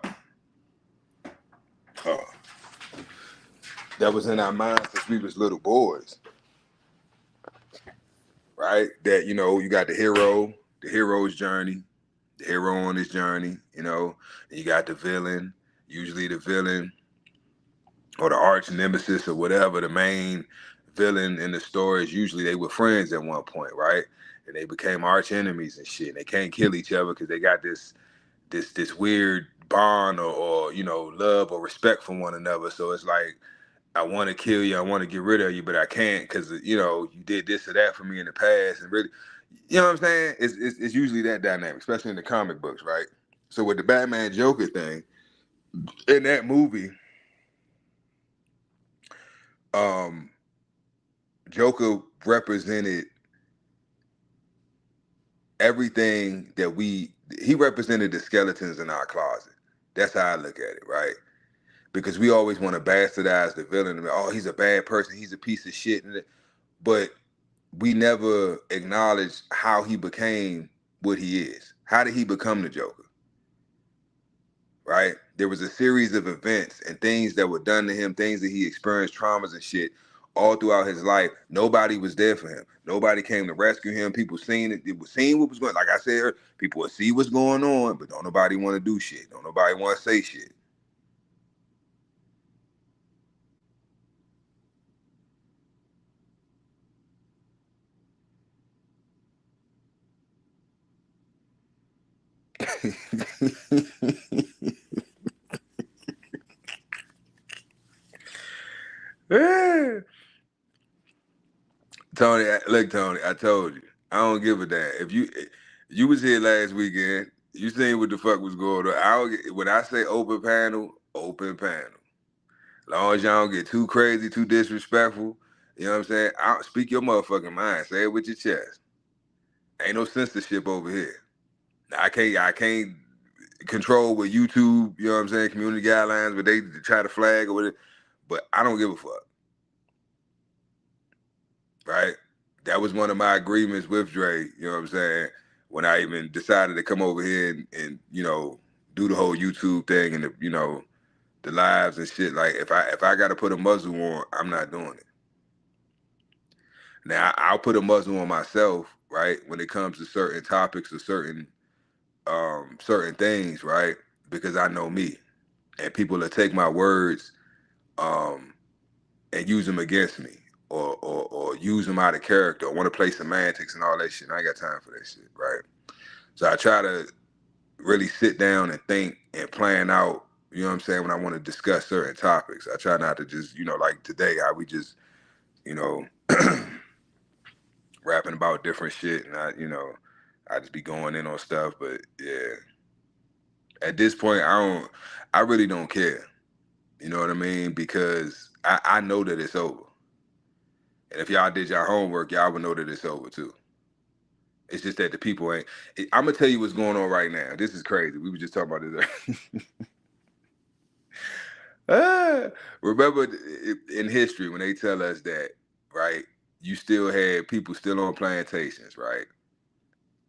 Speaker 2: that was in our minds since we was little boys, right? That, you know, you got the hero's journey, the hero on his journey, you know, and you got the villain, usually the villain or the arch nemesis or whatever, the main villain in the stories. Usually they were friends at one point, right? And they became arch enemies and shit. And they can't kill each other because they got this weird bond or you know, love or respect for one another. So it's like, I want to kill you, I want to get rid of you, but I can't because, you know, you did this or that for me in the past. And really, you know what I'm saying? It's usually that dynamic, especially in the comic books, right? So with the Batman Joker thing, in that movie, Joker represented everything that he represented the skeletons in our closet. That's how I look at it, right? Because we always want to bastardize the villain. Oh, he's a bad person, he's a piece of shit. But we never acknowledge how he became what he is. How did he become the Joker? Right? There was a series of events and things that were done to him, things that he experienced, traumas and shit, all throughout his life. Nobody was there for him. Nobody came to rescue him. People seen it. It was seeing what was going on. Like I said, people would see what's going on, but don't nobody want to do shit. Don't nobody want to say shit. Tony, look, Tony, I told you, I don't give a damn. If you was here last weekend, you seen what the fuck was going on. When I say open panel, open panel. As long as y'all don't get too crazy, too disrespectful, you know what I'm saying? Speak your motherfucking mind. Say it with your chest. Ain't no censorship over here. I can't control what YouTube, you know what I'm saying, community guidelines, but they try to flag or whatever. But I don't give a fuck. Right? That was one of my agreements with Dre, you know what I'm saying, when I even decided to come over here and you know, do the whole YouTube thing and the, you know, the lives and shit. Like if I gotta put a muzzle on, I'm not doing it. Now I'll put a muzzle on myself, right, when it comes to certain topics or certain things, right? Because I know me. And people will take my words and use them against me. Or use them out of character, or want to play semantics and all that shit. I ain't got time for that shit, right? So I try to really sit down and think and plan out, you know what I'm saying, when I want to discuss certain topics. I try not to just, you know, like today, how we just, you know, rapping about different shit, and I just be going in on stuff. But yeah, at this point, I really don't care. You know what I mean? Because I know that it's over. And if y'all did your homework, y'all would know that it's over too. It's just that the people ain't. I'm gonna tell you what's going on right now. This is crazy. We were just talking about this. Remember in history when they tell us that, right? You still had people still on plantations, right?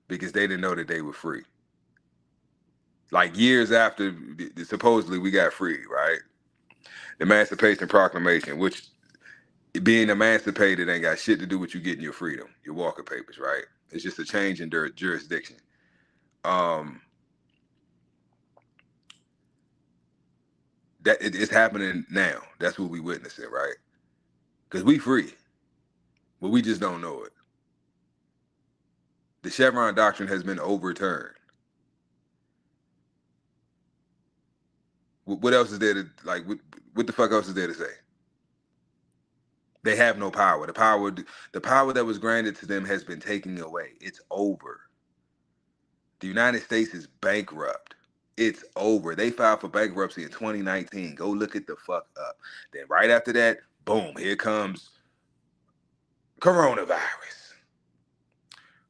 Speaker 2: Because they didn't know that they were free. Like years after supposedly we got free, right? The Emancipation Proclamation, which being emancipated ain't got shit to do with you getting your freedom, your Walker Papers, right? It's just a change in jurisdiction. That it's happening now. That's what we witnessing, right? Because we free, but we just don't know it. The Chevron doctrine has been overturned. What else is there to, like, what the fuck else is there to say? They have no power. The power that was granted to them has been taken away. It's over. The United States is bankrupt. It's over. They filed for bankruptcy in 2019. Go look it the fuck up. Then right after that, boom, here comes coronavirus.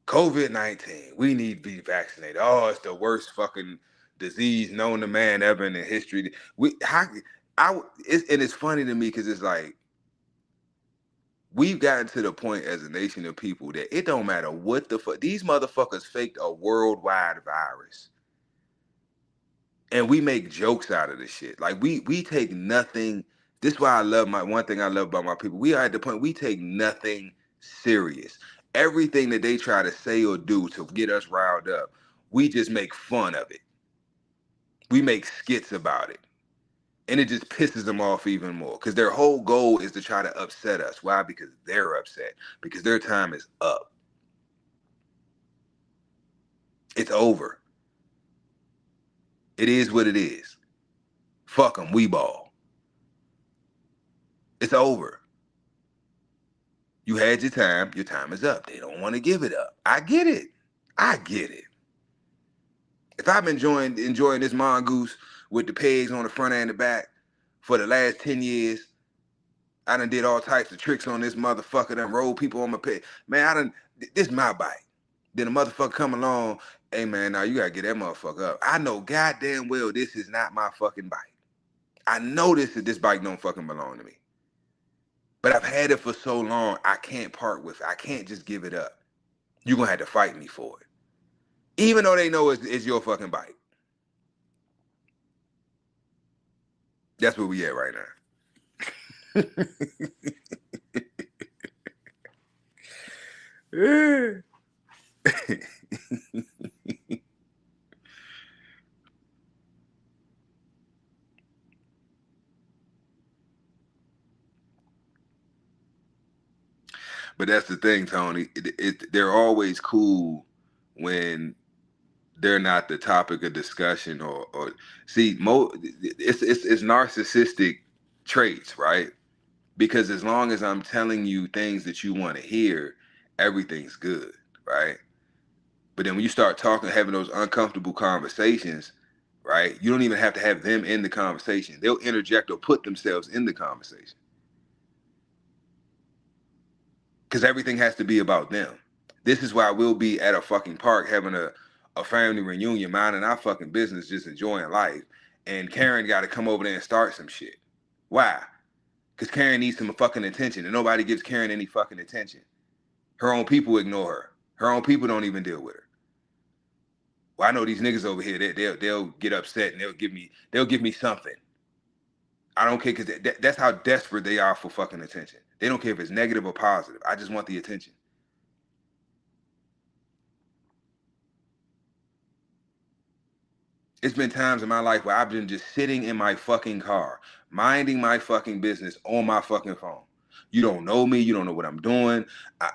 Speaker 2: COVID-19. We need to be vaccinated. Oh, it's the worst fucking disease known to man ever in history. It's funny to me because it's like, we've gotten to the point as a nation of people that it don't matter what the fuck. These motherfuckers faked a worldwide virus. And we make jokes out of this shit. Like, we take nothing. This is why I love one thing I love about my people. We are at the point we take nothing serious. Everything that they try to say or do to get us riled up, we just make fun of it. We make skits about it. And it just pisses them off even more. Because their whole goal is to try to upset us. Why? Because they're upset. Because their time is up. It's over. It is what it is. Fuck them. We ball. It's over. You had your time. Your time is up. They don't want to give it up. I get it. I get it. If I've been enjoying this mongoose with the pegs on the front and the back for the last 10 years, I done did all types of tricks on this motherfucker, done rolled people on my peg. Man, this is my bike. Then a motherfucker come along, hey man, now you gotta get that motherfucker up. I know goddamn well this is not my fucking bike. I know this bike don't fucking belong to me. But I've had it for so long, I can't part with it. I can't just give it up. You're gonna have to fight me for it. Even though they know it's your fucking bike. That's where we at right now. But that's the thing, Tony. They're always cool when they're not the topic of discussion or see, it's narcissistic traits, right? Because as long as I'm telling you things that you want to hear, everything's good, right? But then when you start talking, having those uncomfortable conversations, right? You don't even have to have them in the conversation. They'll interject or put themselves in the conversation. Because everything has to be about them. This is why we'll be at a fucking park having a family reunion, minding our fucking business, just enjoying life. And Karen got to come over there and start some shit. Why? Because Karen needs some fucking attention, and nobody gives Karen any fucking attention. Her own people ignore her. Her own people don't even deal with her. Well, I know these niggas over here, they'll get upset and they'll give me something. I don't care, because that's how desperate they are for fucking attention. They don't care if it's negative or positive. I just want the attention. It's been times in my life where I've been just sitting in my fucking car, minding my fucking business on my fucking phone. You don't know me. You don't know what I'm doing.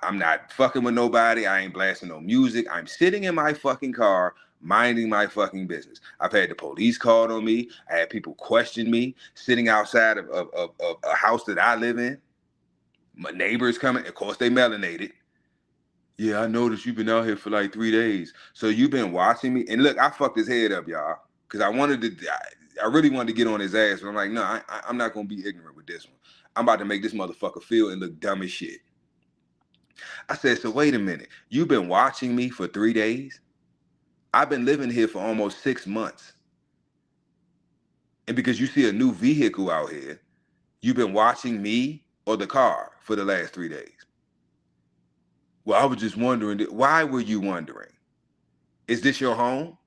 Speaker 2: I'm not fucking with nobody. I ain't blasting no music. I'm sitting in my fucking car, minding my fucking business. I've had the police called on me. I had people question me, sitting outside of a house that I live in. My neighbors coming. Of course, they melanated. Yeah, I noticed you've been out here for like 3 days. So you've been watching me. And look, I fucked his head up, y'all. Because I really wanted to get on his ass. But I'm like, no, I'm not going to be ignorant with this one. I'm about to make this motherfucker feel and look dumb as shit. I said, so wait a minute. You've been watching me for 3 days? I've been living here for almost 6 months. And because you see a new vehicle out here, you've been watching me or the car for the last 3 days. Well, I was just wondering, why were you wondering? Is this your home?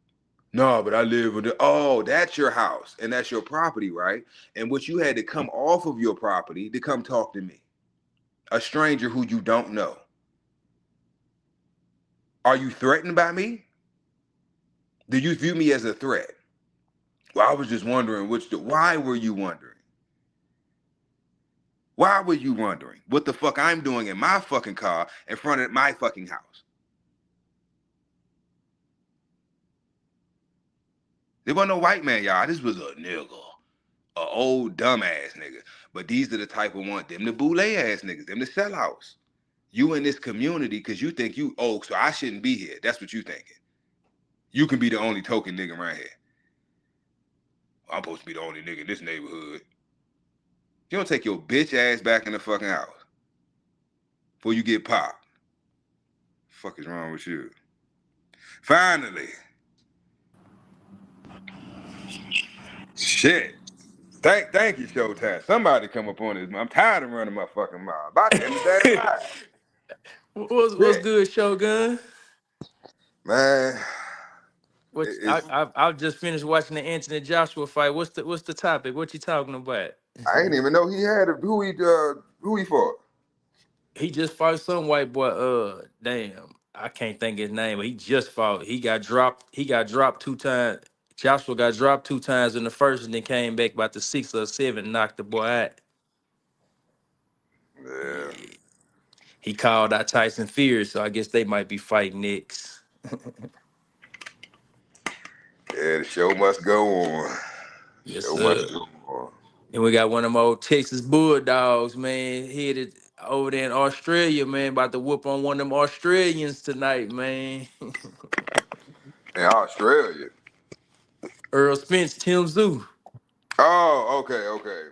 Speaker 2: No, but I live with the. Oh, that's your house and that's your property, right? And what you had to come off of your property to come talk to me, a stranger who you don't know. Are you threatened by me? Do you view me as a threat? Well, I was just wondering why were you wondering? Why were you wondering what the fuck I'm doing in my fucking car in front of my fucking house? There wasn't no white man, y'all. This was a nigga. A old dumbass nigga. But these are the type of one, them the boule ass niggas, them the sellouts. You in this community because you think so I shouldn't be here. That's what you thinking. You can be the only token nigga around here. I'm supposed to be the only nigga in this neighborhood. You don't take your bitch ass back in the fucking house before you get popped. Fuck is wrong with you? Finally. Shit. Thank you, Showtime. Somebody come up on this. I'm tired of running my fucking mouth. About to end the damn live.
Speaker 7: What's good, Shogun?
Speaker 2: Man,
Speaker 7: What
Speaker 2: it's
Speaker 7: I just finished watching the Anthony Joshua fight. What's the topic? What you talking about?
Speaker 2: I didn't even know he had who he fought.
Speaker 7: He just fought some white boy. Damn, I can't think his name, but he just fought. He got dropped. He got dropped 2 times. Joshua got dropped 2 times in the first, and then came back about the 6 or 7, knocked the boy out.
Speaker 2: Yeah.
Speaker 7: Yeah. He called out Tyson Fury, so I guess they might be fighting next.
Speaker 2: Yeah, the show must go on.
Speaker 7: Yes,
Speaker 2: Show
Speaker 7: sir.
Speaker 2: must go on.
Speaker 7: And we got one of them old Texas Bulldogs, man, headed over there in Australia, man, about to whoop on one of them Australians tonight, man.
Speaker 2: In Australia.
Speaker 7: Earl Spence, Tim Zoo.
Speaker 2: Oh, okay.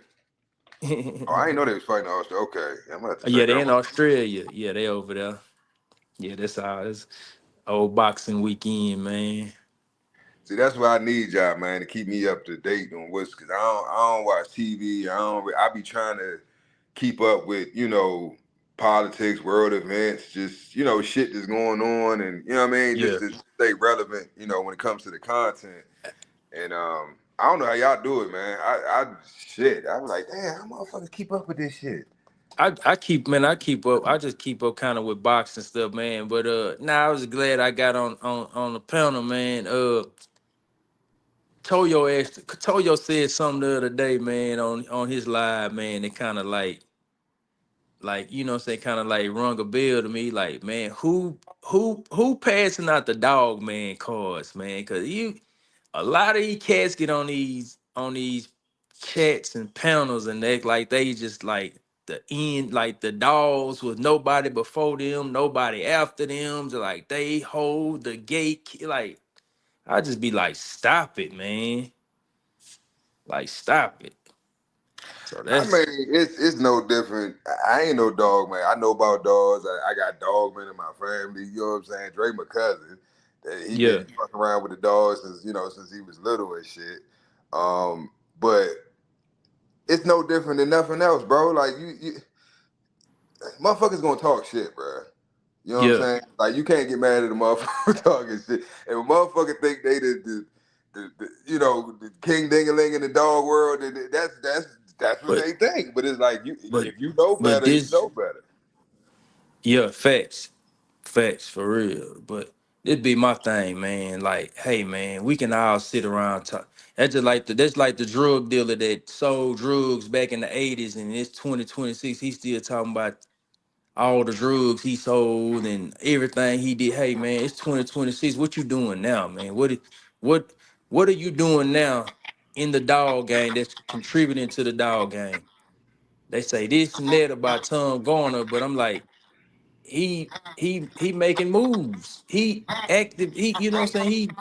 Speaker 2: Oh, I didn't know they was fighting in Australia. Okay. I'm gonna have to
Speaker 7: Yeah,
Speaker 2: check
Speaker 7: they
Speaker 2: that
Speaker 7: in
Speaker 2: one.
Speaker 7: Australia. Yeah, they over there. Yeah, that's all. It's old boxing weekend, man.
Speaker 2: See, that's why I need y'all, man, to keep me up to date on cause I don't watch TV. I be trying to keep up with, politics, world events, just, shit that's going on and you know what I mean, just
Speaker 7: Yeah.
Speaker 2: to stay relevant, when it comes to the content. And I don't know how y'all do it, man. I was like, damn, how motherfuckers keep up with this shit?
Speaker 7: I keep up. I just keep up kind of with boxing stuff, man. But I was glad I got on the panel, man. Toyo said something the other day, man, on his live, man. It kind of like you know what I'm saying, kind of like rung a bell to me, like, man, who passing out the dog man cards, man? Cause a lot of these cats get on these chats and panels and act like they just like the end, like the dogs with nobody before them, nobody after them. So like they hold the gate. Like I just be like, stop it, man. Like stop it. So
Speaker 2: I
Speaker 7: that's
Speaker 2: mean, it's no different. I ain't no dog man. I know about dogs. I got dog men in my family. You know what I'm saying? Dre, my cousin, he
Speaker 7: yeah.
Speaker 2: been fucking around with the dogs since he was little and shit. But it's no different than nothing else, bro. Like you motherfuckers gonna talk shit, bro. You know what I'm
Speaker 7: Yeah.
Speaker 2: saying? Like you can't get mad at a motherfucker talking shit. If a motherfucker think they the king dingaling in the dog world, then that's what
Speaker 7: But
Speaker 2: they think. But it's like
Speaker 7: but
Speaker 2: if you know
Speaker 7: but
Speaker 2: better, you
Speaker 7: this
Speaker 2: know better.
Speaker 7: yeah, facts for real. But this be my thing, man. Like, hey man, we can all sit around talk. That's like the drug dealer that sold drugs back in the 80s and it's 2026. He's still talking about all the drugs he sold and everything he did. Hey man, it's 2026. What you doing now, man? What what are you doing now in the dog game that's contributing to the dog game? They say this and that about Tom Garner, but I'm like, he making moves. He active. He, you know what I'm saying? He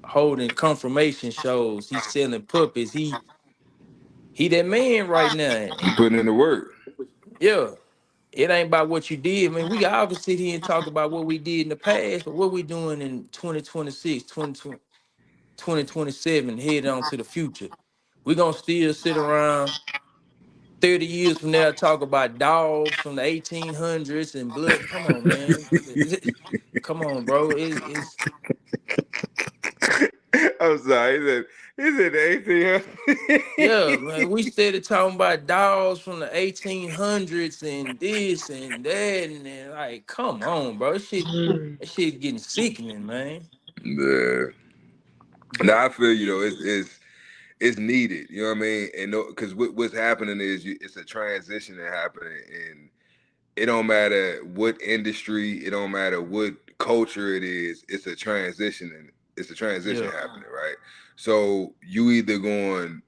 Speaker 7: holding confirmation shows. He's selling puppies. He that man right now.
Speaker 2: You putting in the work.
Speaker 7: Yeah. It ain't about what you did. I mean, we can always sit here and talk about what we did in the past, but what we doing in 2026, 2027, heading on to the future. We gonna still sit around 30 years from now talk about dogs from the 1800s and blood. Come on, man. Come on, bro. It's
Speaker 2: I'm sorry. He said the 1800s.
Speaker 7: Yeah, man, we started talking about dolls from the 1800s and this and that, and then, like, come on, bro, that shit getting sickening, man.
Speaker 2: Yeah. Now I feel you though. It's needed. You know what I mean? And because what's happening is it's a transition that happening, and it don't matter what industry, it don't matter what culture it is. It's a transition, and it's a transition
Speaker 7: Yeah,
Speaker 2: happening, right? So you either going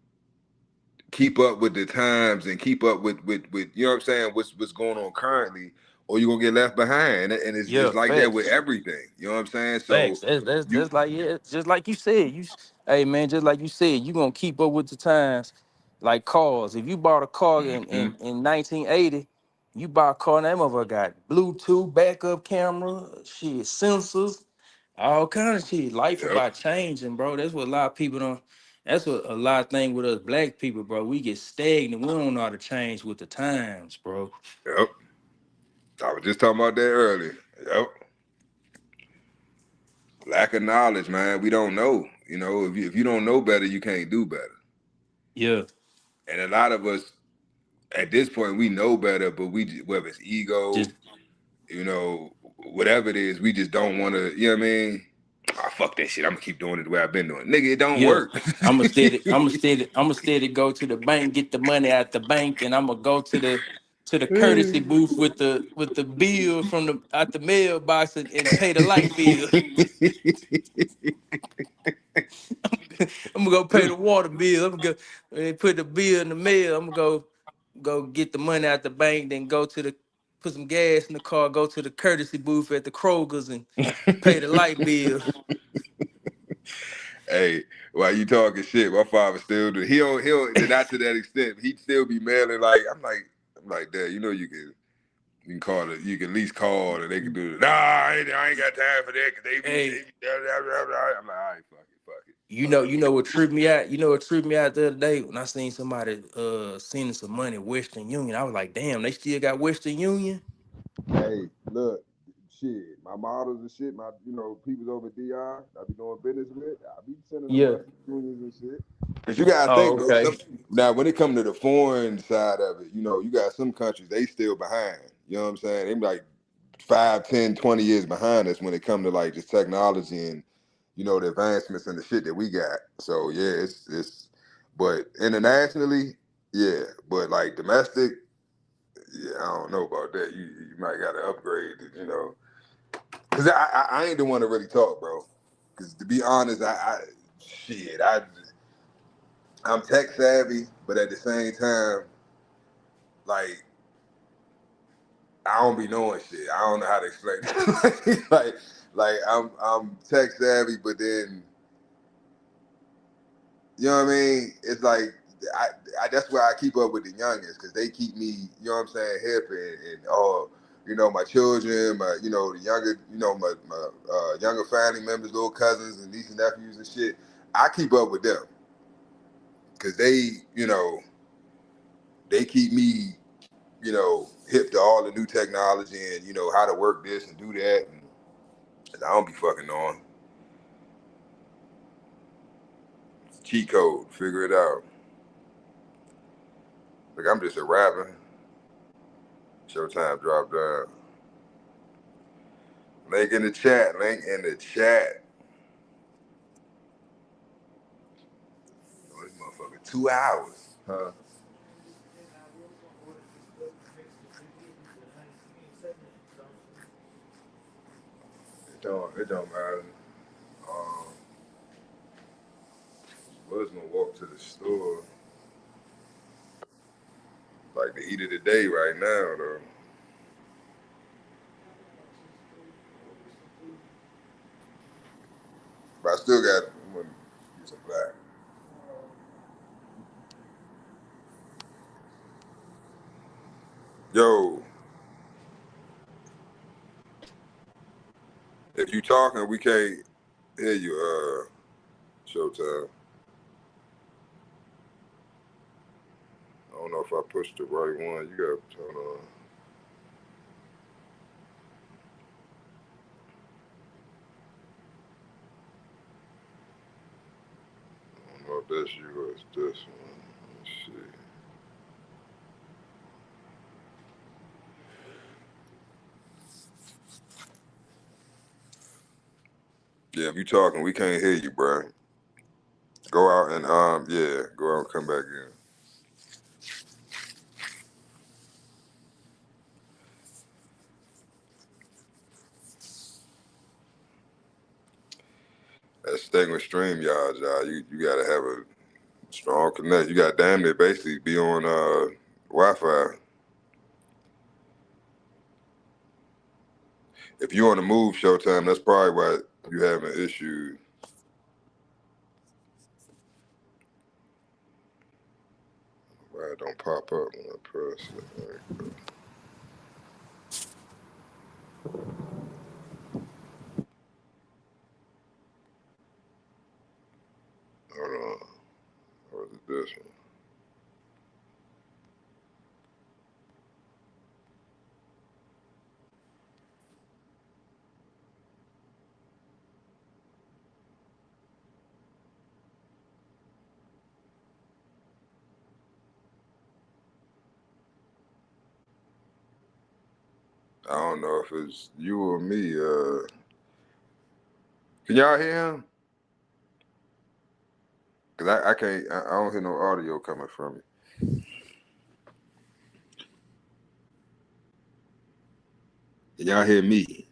Speaker 2: keep up with the times and keep up with you know what I'm saying, what's going on currently, or you're gonna get left behind. And it's
Speaker 7: yeah,
Speaker 2: like that with
Speaker 7: facts.
Speaker 2: everything. You know what I'm saying? So
Speaker 7: Facts. That's
Speaker 2: you
Speaker 7: just like, yeah, just like you said. Hey man, just like you said, you gonna keep up with the times, like cars. If you bought a car in 1980, you buy a car, and that motherfucker got Bluetooth, backup camera, shit, sensors, all kind of shit. Life
Speaker 2: yep,
Speaker 7: about changing, bro. That's what a lot of people don't. That's what a lot of thing with us black people, bro. We get stagnant. We don't know how to change with the times, bro.
Speaker 2: yep. I was just talking about that earlier. Yep. Lack of knowledge, man. We don't know. You know, if you don't know better, you can't do better.
Speaker 7: Yeah,
Speaker 2: And a lot of us at this point we know better, but whether it's ego,
Speaker 7: just
Speaker 2: you know, whatever it is, we just don't want to. You know what I mean? Ah, fuck that shit. I'm gonna keep doing it the way I've been doing. Nigga, it don't
Speaker 7: yeah.
Speaker 2: work.
Speaker 7: I'm gonna go to the bank, get the money out the bank, and I'm gonna go to the courtesy booth with the bill from the out the mailbox and pay the light bill. I'm gonna go pay the water bill. I'm gonna go put the bill in the mail. I'm gonna go get the money out the bank, then go to the put some gas in the car, go to the courtesy booth at the Kroger's and pay the light bill.
Speaker 2: Hey, while you talking shit, my father still do. He'll not to that extent. He'd still be mailing like I'm like, Dad, you know you can call it. You can at least call and they can do it. Nah, I ain't got time for that because
Speaker 7: Hey,
Speaker 2: I'm like, all right, fuck it.
Speaker 7: you know what tripped me out? You know what tripped me out the other day when I seen somebody sending some money Western Union. I was like, damn, they still got Western Union?
Speaker 2: Hey, look, shit, my models and shit, my people's over DR, I be doing business with, I be sending them
Speaker 7: Yeah.
Speaker 2: Western Unions and shit. Cause you gotta
Speaker 7: Oh,
Speaker 2: think though,
Speaker 7: okay.
Speaker 2: now when it comes to the foreign side of it, you got some countries they still behind. You know what I'm saying? They be like 5, 10, 20 years behind us when it comes to like just technology and the advancements and the shit that we got. So yeah, it's but internationally, yeah, but like domestic. Yeah, I don't know about that. You might got to upgrade it. Because I ain't the one to really talk, bro. Because to be honest, I'm tech savvy, but at the same time, like, I don't be knowing shit. I don't know how to explain it. like I'm tech savvy, but then you know what I mean? It's like that's why I keep up with the youngest because they keep me, you know what I'm saying, hip and my children, the younger, my younger family members, little cousins and nieces and nephews and shit. I keep up with them because they keep me, hip to all the new technology and how to work this and do that. And I don't be fucking on. Cheat code, figure it out. Like I'm just a rapper. Showtime dropped down. Link in the chat. Link in the chat. Oh, this motherfucker 2 hours. Huh? It don't matter. Um, was gonna walk to the store. Like the heat of the day right now though. But I still got I'm gonna use some black. Yo, if you talking, we can't hear you, Showtime. I don't know if I pushed the right one. You gotta turn on. bet you was this one. Let's see. Yeah, if you talking, we can't hear you, bro. Go out and go out and come back in. That thing with StreamYard, y'all, you gotta have a strong connect. You got damn near basically be on Wi-Fi. If you on the move, Showtime, that's probably why you having issues. Why it don't pop up when I press it. There you go. Hold on. Or is it this one? I don't know if it's you or me. Can y'all hear him? Cause I can't. I don't hear no audio coming from me. Can y'all hear me?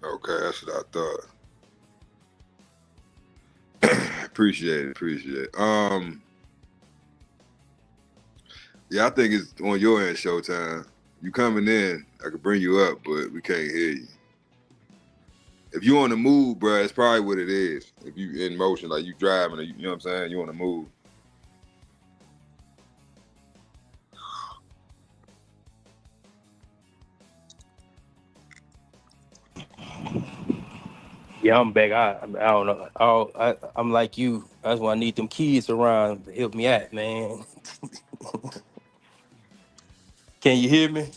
Speaker 2: Okay, that's what I thought. Appreciate it. Yeah, I think it's on your end, Showtime. You coming in, I could bring you up, but we can't hear you. If you on the move, bro, it's probably what it is. If you in motion, like you driving, or you know what I'm saying, you on the move.
Speaker 7: Yeah, I'm back. I don't know. I'm like you. That's why I need them kids around to help me out, man. Can you hear me?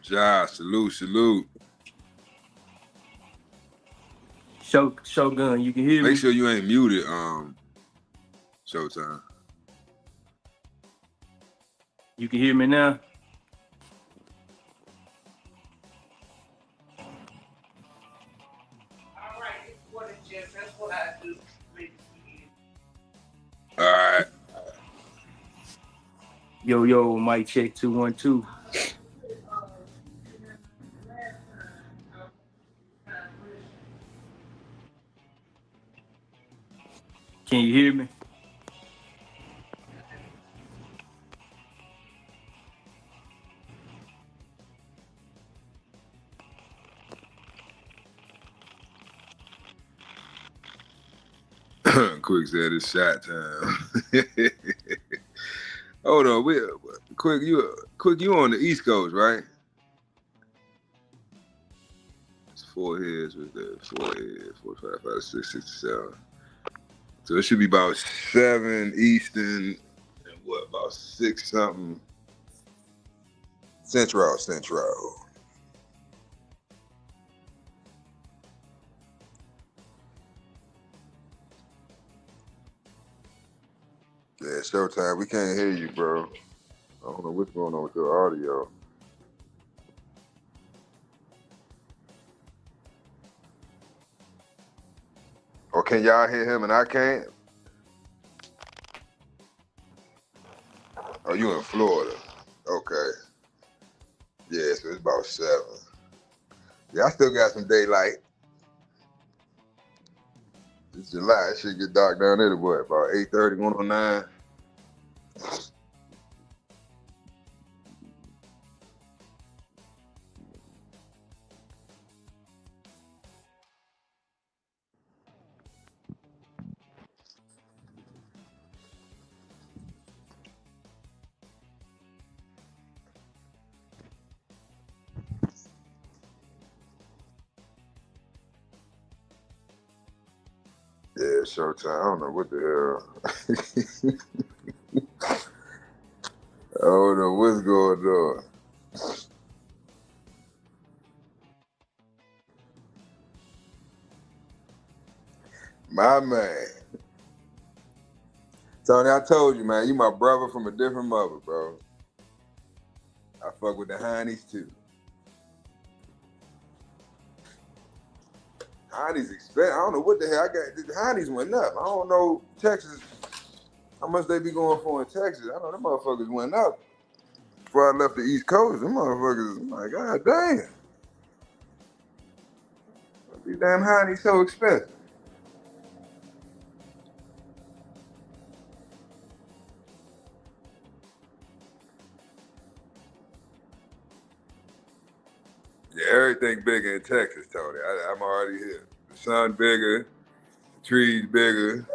Speaker 2: Ja, salute.
Speaker 7: Shogun, you can hear
Speaker 2: Make
Speaker 7: me?
Speaker 2: sure you ain't muted, Showtime.
Speaker 7: You can hear me now?
Speaker 2: All right.
Speaker 7: Yo, mic check 2 1 2. Can you hear me?
Speaker 2: Quick said it's shot time. Hold on, Quick, you on the East Coast, right? It's 4 heads with the 4 heads, 4, 5, 5, 6, 6, 7. So it should be about 7 Eastern and what, about 6 something Central. Yeah, Showtime, we can't hear you, bro. I don't know what's going on with your audio. Or can y'all hear him and I can't? Oh, you in Florida. Okay. Yeah, so it's about 7. Yeah, I still got some daylight. It's July. It should get dark down there to what, about 8:30, 1 on 9? Yeah, Showtime. I don't know what the hell. I don't know what's going on. My man. Tony, I told you, man, you my brother from a different mother, bro. I fuck with the Heinies too. Heinies expensive. I don't know what the hell I got. The Heinies went up. I don't know Texas. How much they be going for in Texas? I know them motherfuckers went up. Before I left the East Coast, them motherfuckers, I'm like, God damn. These damn Heinies so expensive. Yeah, everything bigger in Texas, Tony. I'm already here. The sun bigger, the trees bigger,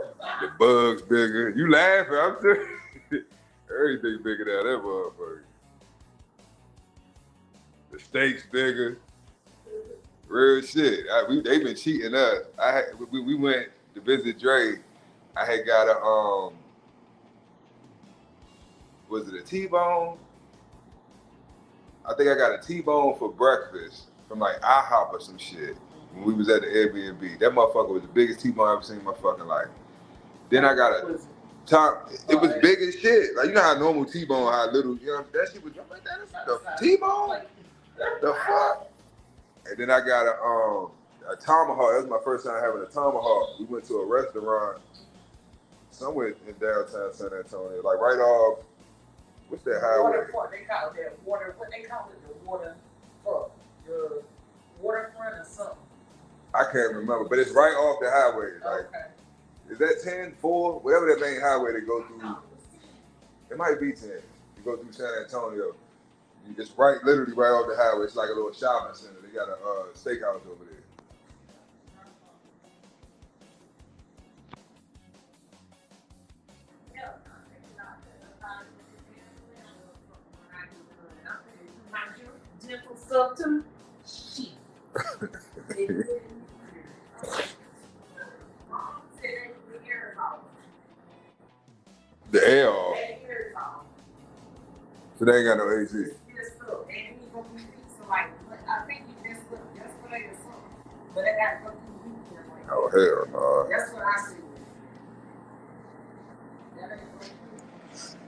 Speaker 2: the bugs bigger. You laughing, I'm serious. Everything bigger down that motherfucker. The steaks bigger. Real shit. They been cheating us. We went to visit Dre. I had got a was it a T-bone? I think I got a T-bone for breakfast from like IHOP or some shit when we was at the Airbnb. That motherfucker was the biggest T-bone I've ever seen in my fucking life. Then I got a top. It was big as shit. Like you know how normal T-bone, how little, you know, that shit was like that. The T-bone? The fuck? And then I got a tomahawk. That was my first time having a tomahawk. We went to a restaurant somewhere in downtown San Antonio, like right off. What's that highway?
Speaker 8: They call it that water. What they call it? The waterfront. The waterfront or something.
Speaker 2: I can't remember, but it's right off the highway. Like,
Speaker 8: okay.
Speaker 2: Is that 10-4? Whatever that main highway they go through. It might be 10. You go through San Antonio. It's right, literally right off the highway. It's like a little shopping center. They got a steakhouse over there.
Speaker 8: Gentle stuff too. Shit.
Speaker 2: The air off. So they ain't got no AC. Oh hell no.
Speaker 8: That's what I see.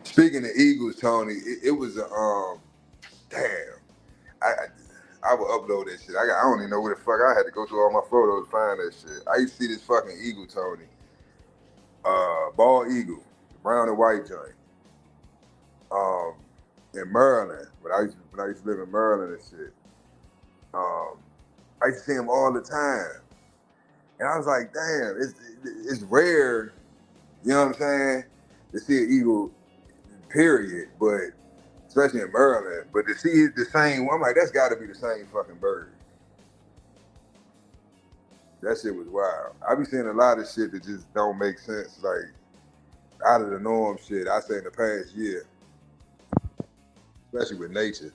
Speaker 2: Speaking of Eagles, Tony, it was a damn. I would upload that shit. I don't even know where the fuck I had to go through all my photos to find that shit. I used to see this fucking eagle, Tony. Bald eagle, brown and white joint. In Maryland, when I used to live in Maryland and shit. I used to see him all the time. And I was like, damn, it's rare, you know what I'm saying, to see an eagle, period, but especially in Maryland, but to see the same one, I'm like, that's gotta be the same fucking bird. That shit was wild. I be seeing a lot of shit that just don't make sense, like out of the norm shit, I say in the past year, especially with nature.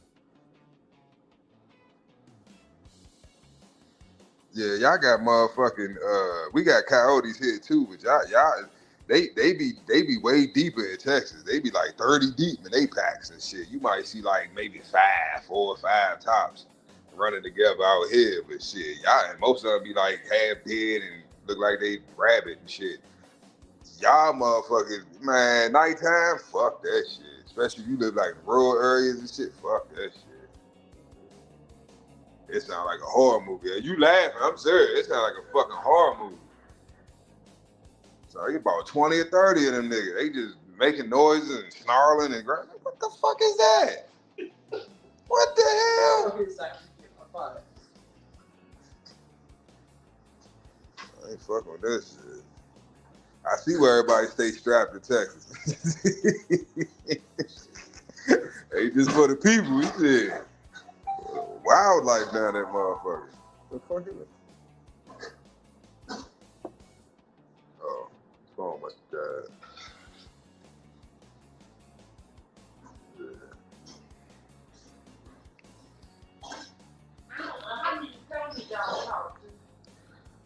Speaker 2: Yeah, y'all got motherfucking, we got coyotes here too, but y'all, they be way deeper in Texas. They be like 30 deep in they packs and shit. You might see like maybe 4 or 5 tops running together out here, but shit, y'all, and most of them be like half dead and look like they rabbit and shit. Y'all motherfuckers, man, nighttime, fuck that shit. Especially if you live like rural areas and shit, fuck that shit. It sounds like a horror movie. You laughing, I'm serious. It sounds like a fucking horror movie. So you about 20 or 30 of them niggas. They just making noises and snarling and growling. What the fuck is that? What the hell? I ain't fucking with this shit. I see where everybody stay strapped in Texas. Ain't just for the people, he said. Wildlife down that motherfucker. What the fuck is it? Oh, his phone must have died. Yeah.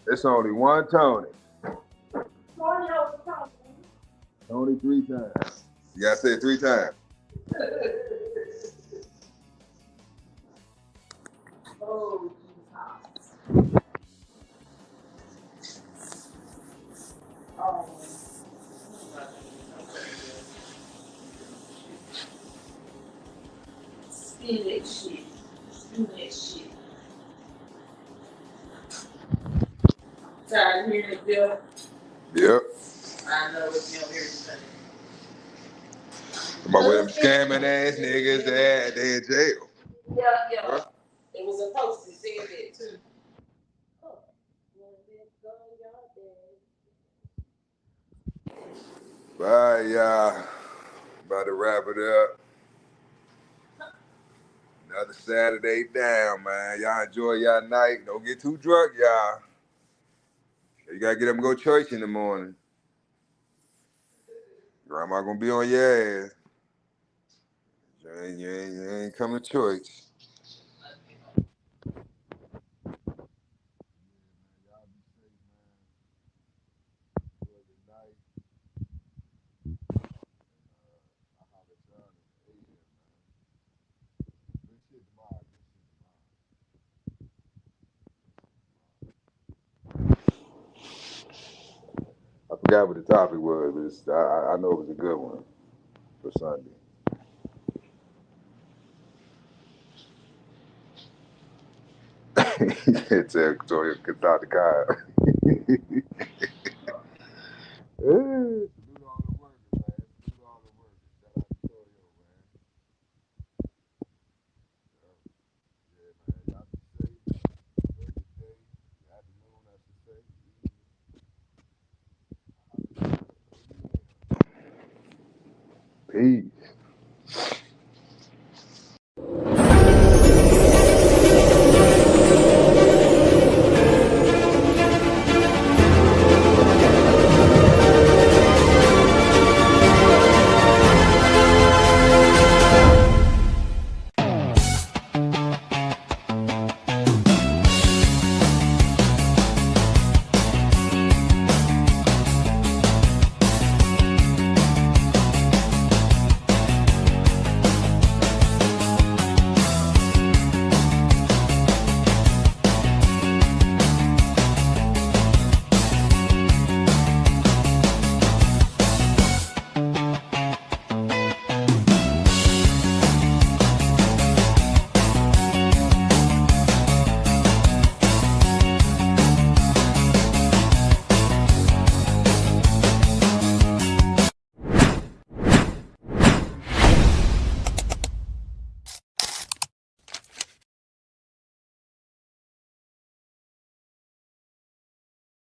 Speaker 2: It's only one Tony. it 3 times. You gotta say it 3 times.
Speaker 8: Oh, spin that shit. Do that shit. Tired of hearing it, Bill?
Speaker 2: Yep.
Speaker 8: I know it's your everything.
Speaker 2: About with them scamming ass niggas that they in jail.
Speaker 8: Yeah.
Speaker 2: Huh?
Speaker 8: It was a post that said that too.
Speaker 2: Bye, y'all. About to wrap it up. Another Saturday down, man. Y'all enjoy y'all night. Don't get too drunk, y'all. You gotta get up and go to church in the morning. Grandma gonna be on your ass. You ain't coming to church. I forgot what the topic was, but I know it was a good one for Sunday. You can't tell Victoria could talk to Kyle. Salute all the workers, man. Salute all the workers. Shout out to Toyo, man. Yeah, man. Y'all be safe. Enjoy your day. Your afternoon, I should say. Peace.